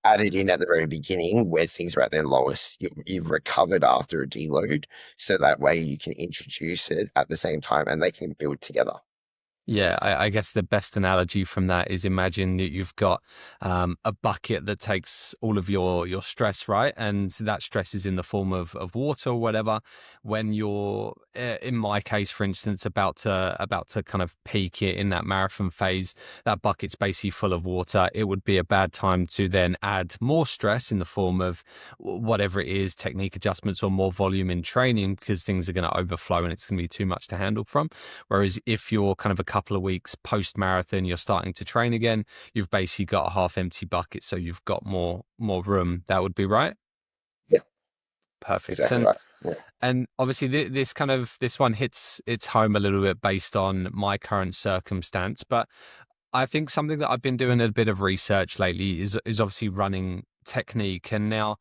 Add it in at the very beginning where things are at their lowest. You've recovered after a deload, so that way you can introduce it at the same time and they can build together. yeah, I guess the best analogy from that is, imagine that you've got a bucket that takes all of your stress, right? And that stress is in the form of water or whatever. When you're, in my case, for instance, about to kind of peak it in that marathon phase, that bucket's basically full of water. It would be a bad time to then add more stress in the form of whatever it is, technique adjustments or more volume in training, because things are going to overflow and it's going to be too much to handle from. Whereas if you're kind of a couple of weeks post marathon, you're starting to train again, you've basically got a half empty bucket, so you've got more room. That would be right. Yeah, Perfect. exactly And right. Yeah. obviously this one hits its home a little bit based on my current circumstance, but I think something that I've been doing a bit of research lately is obviously running technique. And now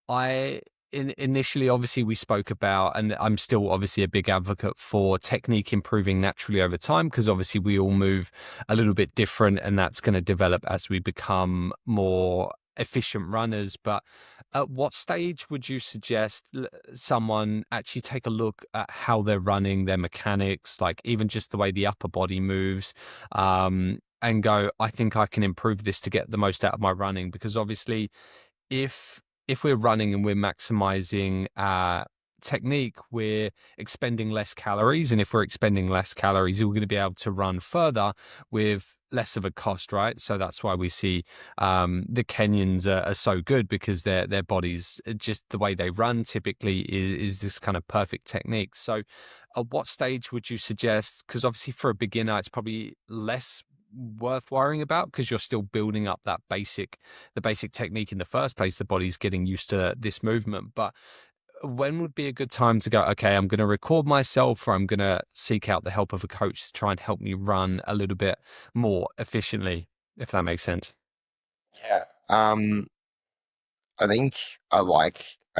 I initially, obviously, we spoke about, and I'm still obviously a big advocate for technique improving naturally over time, because obviously we all move a little bit different, and that's going to develop as we become more efficient runners. But at what stage would you suggest someone actually take a look at how they're running, their mechanics, like even just the way the upper body moves, and go, I think I can improve this to get the most out of my running? Because obviously, if we're running and we're maximizing technique, we're expending less calories, and if we're expending less calories, we're going to be able to run further with less of a cost, right? So that's why we see the Kenyans are so good, because their bodies, just the way they run typically is this kind of perfect technique. So at what stage would you suggest, because obviously for a beginner it's probably less worth worrying about, because you're still building up the basic technique in the first place, the body's getting used to this movement. But when would be a good time to go, okay, I'm going to record myself or I'm going to seek out the help of a coach to try and help me run a little bit more efficiently, if that makes sense? Yeah. I think I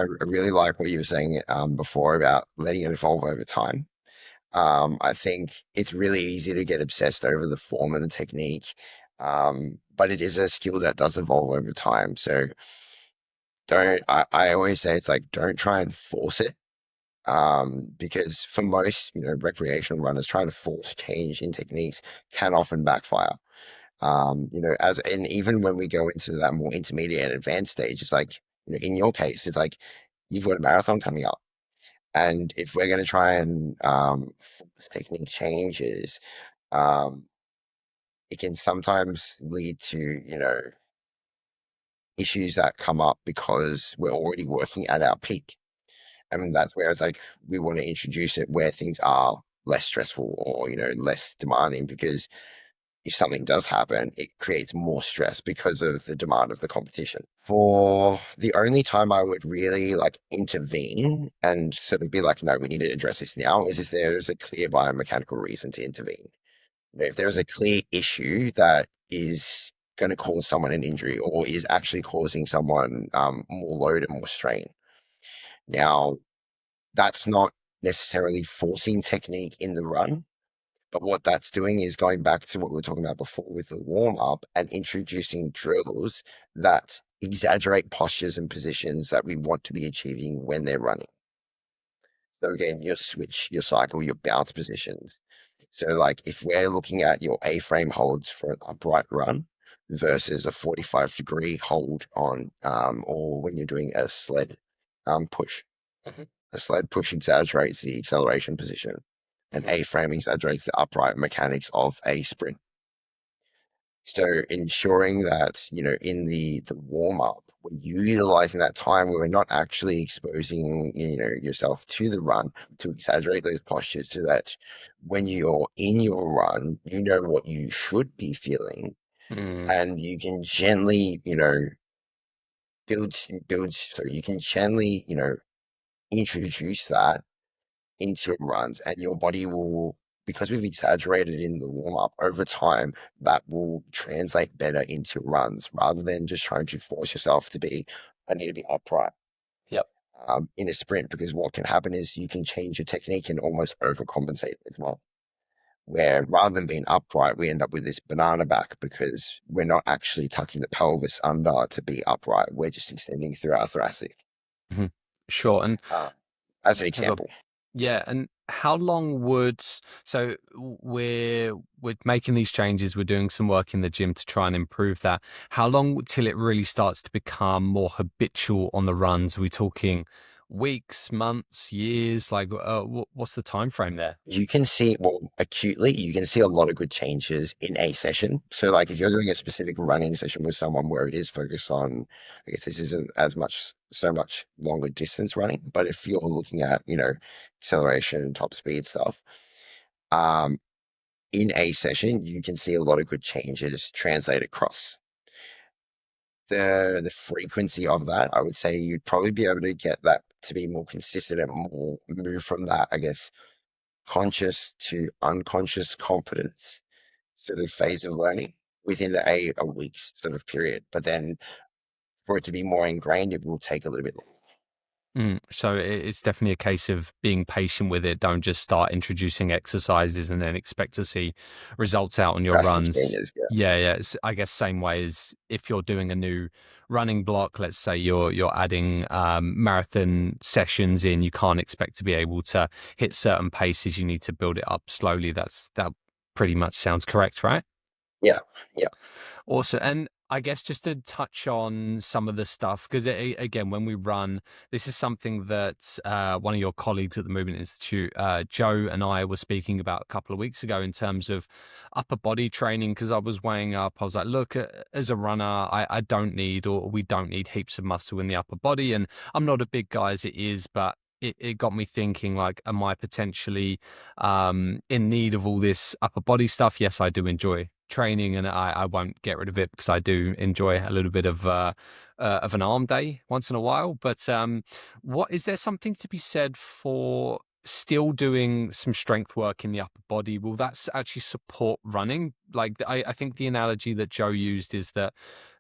really like what you were saying before about letting it evolve over time. I think it's really easy to get obsessed over the form and the technique, but it is a skill that does evolve over time. So I always say it's like, don't try and force it. Because for most, recreational runners, trying to force change in techniques can often backfire. And even when we go into that more intermediate and advanced stage, it's like, in your case, it's like you've got a marathon coming up. And if we're going to try and force technique changes, um, it can sometimes lead to, issues that come up because we're already working at our peak. And that's where it's like we want to introduce it where things are less stressful or, less demanding, because if something does happen, it creates more stress because of the demand of the competition. For the only time I would really like intervene and sort of be like, no, we need to address this now, is if there's a clear biomechanical reason to intervene. If there's a clear issue that is going to cause someone an injury or is actually causing someone more load and more strain. Now, that's not necessarily forcing technique in the run, but what that's doing is going back to what we were talking about before with the warm up and introducing drills that exaggerate postures and positions that we want to be achieving when they're running. So again, your switch, your cycle, your bounce positions. So like if we're looking at your A-frame holds for an upright run versus a 45-degree hold on, or when you're doing a sled push. Mhm. A sled push exaggerates the acceleration position, and Mhm. A-frame exaggerates the upright mechanics of a sprint. So ensuring that, in the warm up, when you're utilizing that time where we're not actually exposing, yourself to the run, to exaggerate those postures so that when you're in your run, you know what you should be feeling, Mm. and you can gently, build, so you can gently, introduce that into your runs, and your body will, because we've exaggerated in the warm up over time, that will translate better into runs rather than just trying to force yourself to be, I need to be upright Yep. in a sprint, because what can happen is you can change your technique and almost overcompensate as well. Where rather than being upright, we end up with this banana back because we're not actually tucking the pelvis under to be upright. We're just extending through our thoracic, Mhm. Sure. And uh, as an have a example. yeah, and how long would so we're making these changes, we're doing some work in the gym to try and improve that. How long till it really starts to become more habitual on the runs? Are we talking weeks, months, years? Like, what's the time frame there? You can see, well, acutely, you can see a lot of good changes in a session. So, like, if you're doing a specific running session with someone where it is focused on, I guess this isn't as much, so much longer distance running, but if you're looking at, acceleration, top speed stuff, um, in a session, you can see a lot of good changes translate across. The frequency of that, I would say you'd probably be able to get that to be more consistent and more move from that, I guess, conscious to unconscious competence sort of phase of learning within a week's sort of period. But then for it to be more ingrained, it will take a little bit longer. So it's definitely a case of being patient with it. Don't just start introducing exercises and then expect to see results out on your Drastic runs. changes, yeah. Yeah, yeah. It's, I guess same way as if you're doing a new running block. Let's say you're adding marathon sessions in. You can't expect to be able to hit certain paces. You need to build it up slowly. That pretty much sounds correct, right? Yeah, yeah. Awesome. And I guess just to touch on some of the stuff, because again, when we run, this is something that one of your colleagues at the Movement Institute, Joe, and I were speaking about a couple of weeks ago in terms of upper body training. Because I was weighing up, I was like, look, as a runner, I don't need, or we don't need heaps of muscle in the upper body. And I'm not a big guy as it is, but it got me thinking, like, am I potentially in need of all this upper body stuff? Yes, I do enjoy training, and I won't get rid of it because I do enjoy a little bit of an arm day once in a while. But what is there something to be said for still doing some strength work in the upper body? Will that actually support running? Like I think the analogy that Joe used is that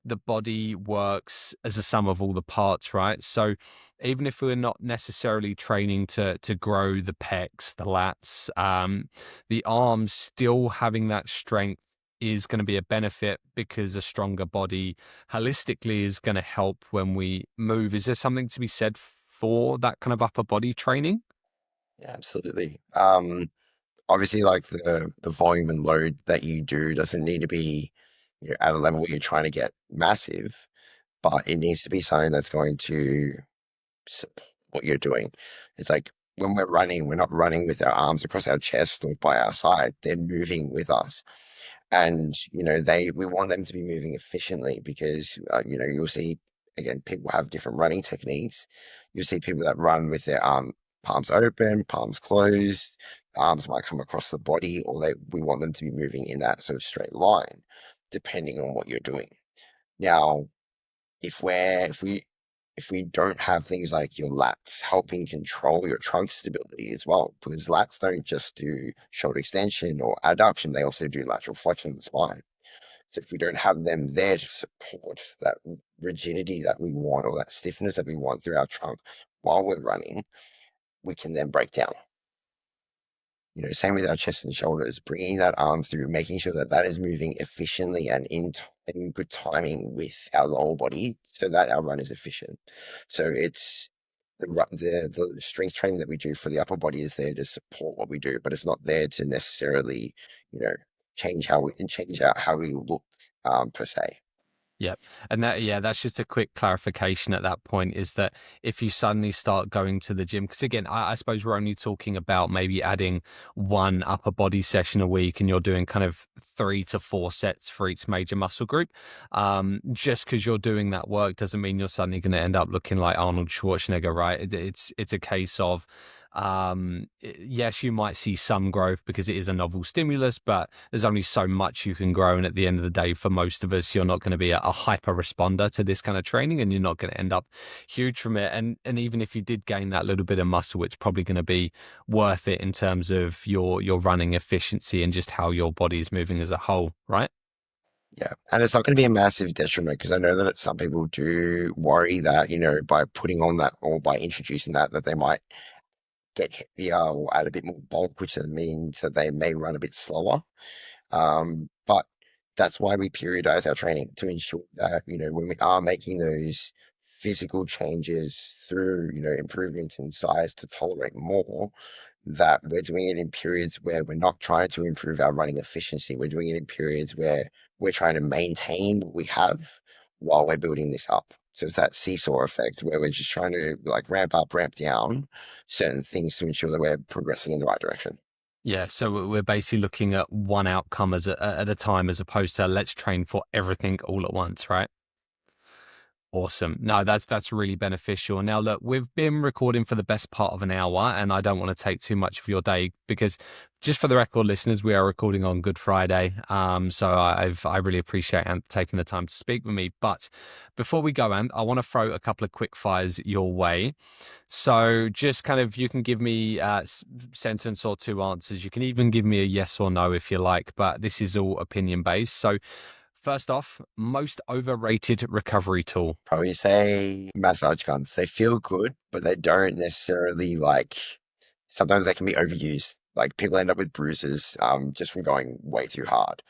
the body works as a sum of all the parts, right? So even if we're not necessarily training to grow the pecs, the lats, the arms still having that strength is going to be a benefit because a stronger body holistically is going to help when we move. Is there something to be said for that kind of upper body training? Yeah, absolutely. Obviously, like the volume and load that you do doesn't need to be, at a level where you're trying to get massive, but it needs to be something that's going to support what you're doing. It's like when we're running, we're not running with our arms across our chest or by our side. They're moving with us. And, we want them to be moving efficiently because, you'll see, again, people have different running techniques. You'll see people that run with their palms open, palms closed, arms might come across the body, or we want them to be moving in that sort of straight line, depending on what you're doing. Now, if we don't have things like your lats helping control your trunk stability as well, because lats don't just do shoulder extension or adduction, they also do lateral flexion of the spine. So if we don't have them there to support that rigidity that we want or that stiffness that we want through our trunk while we're running, we can then break down. Same with our chest and shoulders, bringing that arm through, making sure that that is moving efficiently and in good timing with our lower body so that our run is efficient. So it's the strength training that we do for the upper body is there to support what we do, but it's not there to necessarily, you know, change out how we look, per se. Yep. And that's just a quick clarification at that point is that if you suddenly start going to the gym, because again, I suppose we're only talking about maybe adding one upper body session a week and you're doing kind of 3 to 4 sets for each major muscle group. Just because you're doing that work doesn't mean you're suddenly going to end up looking like Arnold Schwarzenegger, right? It's a case of, yes, you might see some growth because it is a novel stimulus, but there's only so much you can grow. And at the end of the day, for most of us, you're not going to be a hyper responder to this kind of training and you're not going to end up huge from it. And even if you did gain that little bit of muscle, it's probably going to be worth it in terms of your running efficiency and just how your body is moving as a whole, right? Yeah. And it's not going to be a massive detriment because I know that some people do worry that, by putting on that or by introducing that they might get heavier or add a bit more bulk, which means that they may run a bit slower. But that's why we periodize our training to ensure that, when we are making those physical changes through, improvements in size to tolerate more, that we're doing it in periods where we're not trying to improve our running efficiency. We're doing it in periods where we're trying to maintain what we have while we're building this up. So it's that seesaw effect where we're just trying to like ramp up, ramp down certain things to ensure that we're progressing in the right direction. Yeah, so we're basically looking at one outcome at a time as opposed to let's train for everything all at once, right? Awesome. No, that's really beneficial. Now, look, we've been recording for the best part of an hour, and I don't want to take too much of your day because, just for the record, listeners, we are recording on Good Friday. So I really appreciate Anth taking the time to speak with me. But before we go, Anth, I want to throw a couple of quick fires your way. So just kind of you can give me a sentence or two answers. You can even give me a yes or no if you like, but this is all opinion based. So first off, most overrated recovery tool. Probably say massage guns. They feel good, but they don't necessarily sometimes they can be overused. Like people end up with bruises just from going way too hard.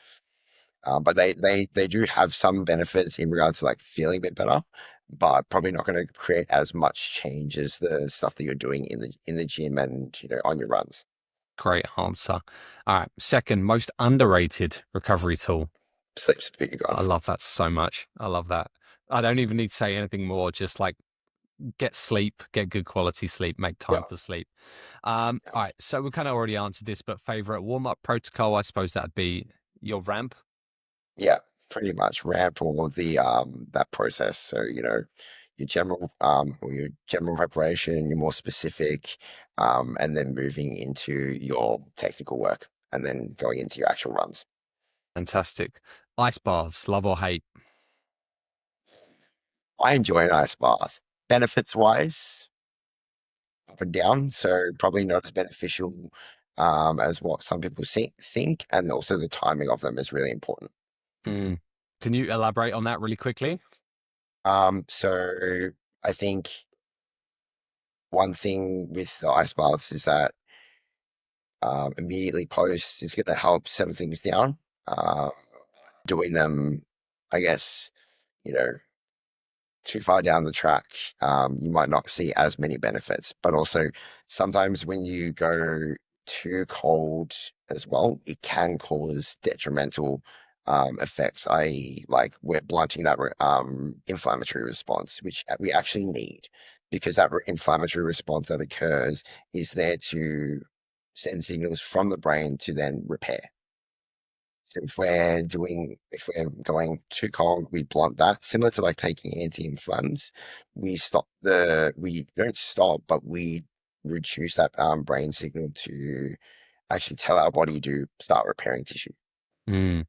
But they do have some benefits in regards to like feeling a bit better, but probably not going to create as much change as the stuff that you're doing in the gym and on your runs. Great answer. All right. Second, most underrated recovery tool. Sleep's a big one. I love that so much. I love that. I don't even need to say anything more. Just like get sleep, get good quality sleep, make time Yeah, for sleep. All right. So we kind of already answered this, but favorite warm up protocol, I suppose that'd be your ramp. yeah, pretty much ramp all of the that process. So your general or your general preparation, your more specific, and then moving into your technical work, and then going into your actual runs. Fantastic. Ice baths, love or hate? I enjoy an ice bath. Benefits wise, up and down, so probably not as beneficial as what some people think, and also the timing of them is really important. Mm. Can you elaborate on that really quickly? So I think one thing with the ice baths is that immediately post is going to help settle things down. Um, Doing them, I guess, you know, too far down the track, you might not see as many benefits. But also, sometimes when you go too cold as well, it can cause detrimental effects, i.e., like we're blunting that inflammatory response, which we actually need because that inflammatory response that occurs is there to send signals from the brain to then repair. So if we're going too cold, we blunt that. Similar to like taking anti-inflammatories, we don't stop, but we reduce that brain signal to actually tell our body to start repairing tissue. Mm.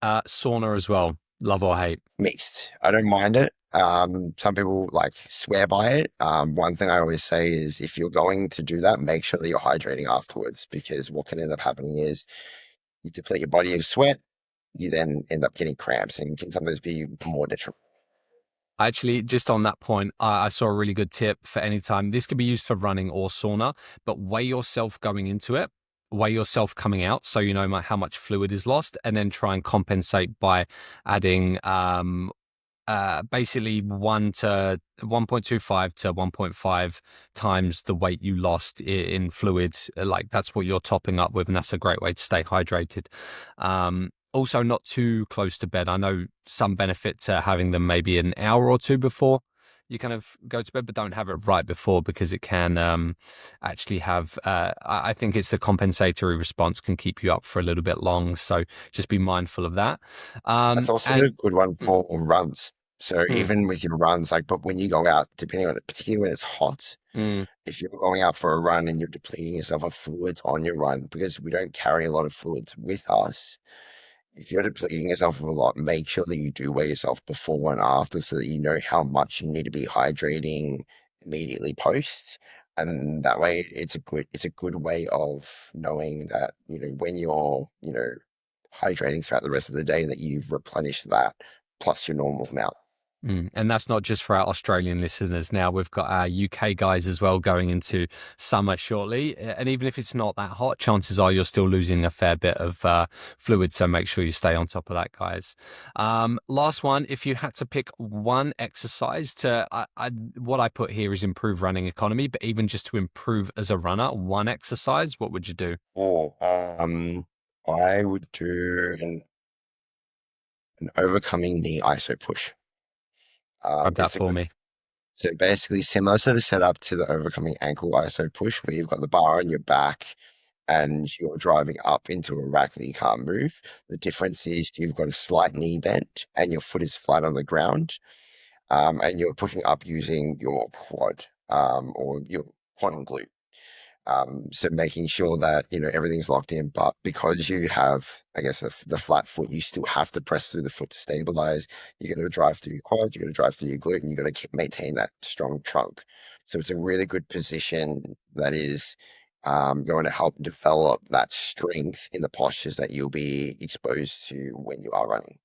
Sauna as well, love or hate? Mixed. I don't mind it. Some people like swear by it. One thing I always say is if you're going to do that, make sure that you're hydrating afterwards because what can end up happening is you deplete your body of sweat, you then end up getting cramps and can sometimes be more detrimental. Actually, just on that point, I saw a really good tip for any time. This could be used for running or sauna, but weigh yourself going into it, weigh yourself coming out so you know how much fluid is lost, and then try and compensate by adding basically 1.25 to 1.5 times the weight you lost in fluid. Like that's what you're topping up with, and that's a great way to stay hydrated. Also, not too close to bed. I know some benefit to having them maybe an hour or two before you kind of go to bed, but don't have it right before because it can actually have. I think it's the compensatory response can keep you up for a little bit long. So just be mindful of that. That's also a And good one for runs. So mm, even with your runs, like, but when you go out, depending on it, particularly when it's hot, mm, if you're going out for a run and you're depleting yourself of fluids on your run, because we don't carry a lot of fluids with us, if you're depleting yourself of a lot, make sure that you do weigh yourself before and after so that you know how much you need to be hydrating immediately post. And that way it's a good way of knowing that, when you're, hydrating throughout the rest of the day that you've replenished that plus your normal amount. And that's not just for our Australian listeners. Now we've got our UK guys as well going into summer shortly. And even if it's not that hot, chances are you're still losing a fair bit of fluid. So make sure you stay on top of that, guys. Last one, if you had to pick one exercise what I put here is improve running economy, but even just to improve as a runner, one exercise, what would you do? Or I would do an overcoming knee ISO push. Grab that It's a for good me. So basically similar to the setup to the overcoming ankle ISO push, where you've got the bar on your back and you're driving up into a rack that you can't move. The difference is you've got a slight knee bend and your foot is flat on the ground, and you're pushing up using your quad, or your quad and glute. So making sure that, everything's locked in, but because you have, I guess, the flat foot, you still have to press through the foot to stabilize. You got to drive through your quad, you got to drive through your glute, and you got to maintain that strong trunk. So it's a really good position that is going to help develop that strength in the postures that you'll be exposed to when you are running.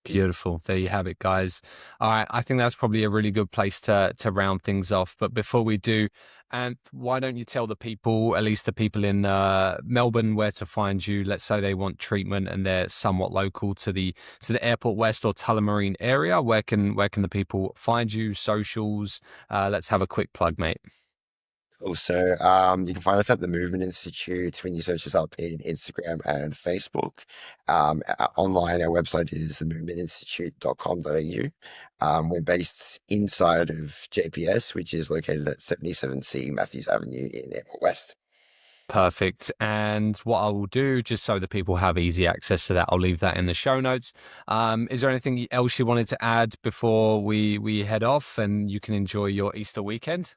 Beautiful. There you have it, guys. All right, I think that's probably a really good place to round things off. But before we do, and why don't you tell the people, at least the people in Melbourne, where to find you? Let's say they want treatment and they're somewhat local to the Airport West or Tullamarine area. Where can the people find you? Socials. Let's have a quick plug, mate. Also, you can find us at the Movement Institute when you search us up in Instagram and Facebook. Online, our website is themovementinstitute.com.au. We're based inside of JPS, which is located at 77C Matthews Avenue in Airport West. Perfect. And what I will do, just so that people have easy access to that, I'll leave that in the show notes. Is there anything else you wanted to add before we head off and you can enjoy your Easter weekend?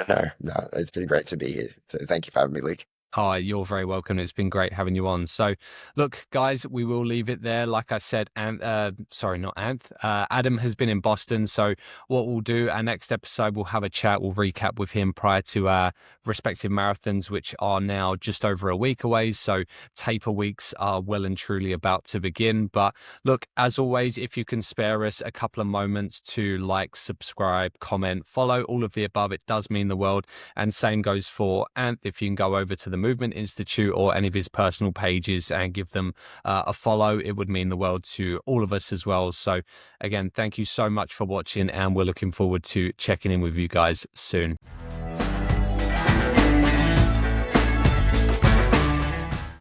No, it's been great to be here. So thank you for having me, Luke. Oh, you're very welcome. It's been great having you on. So, look, guys, we will leave it there. Like I said, and sorry, not Anth. Adam has been in Boston. So, what we'll do, our next episode, we'll have a chat. We'll recap with him prior to our respective marathons, which are now just over a week away. So, taper weeks are well and truly about to begin. But look, as always, if you can spare us a couple of moments to like, subscribe, comment, follow, all of the above, it does mean the world. And same goes for Anth. If you can go over to the Movement Institute or any of his personal pages and give them a follow, it would mean the world to all of us as well. So again, thank you so much for watching, and we're looking forward to checking in with you guys soon.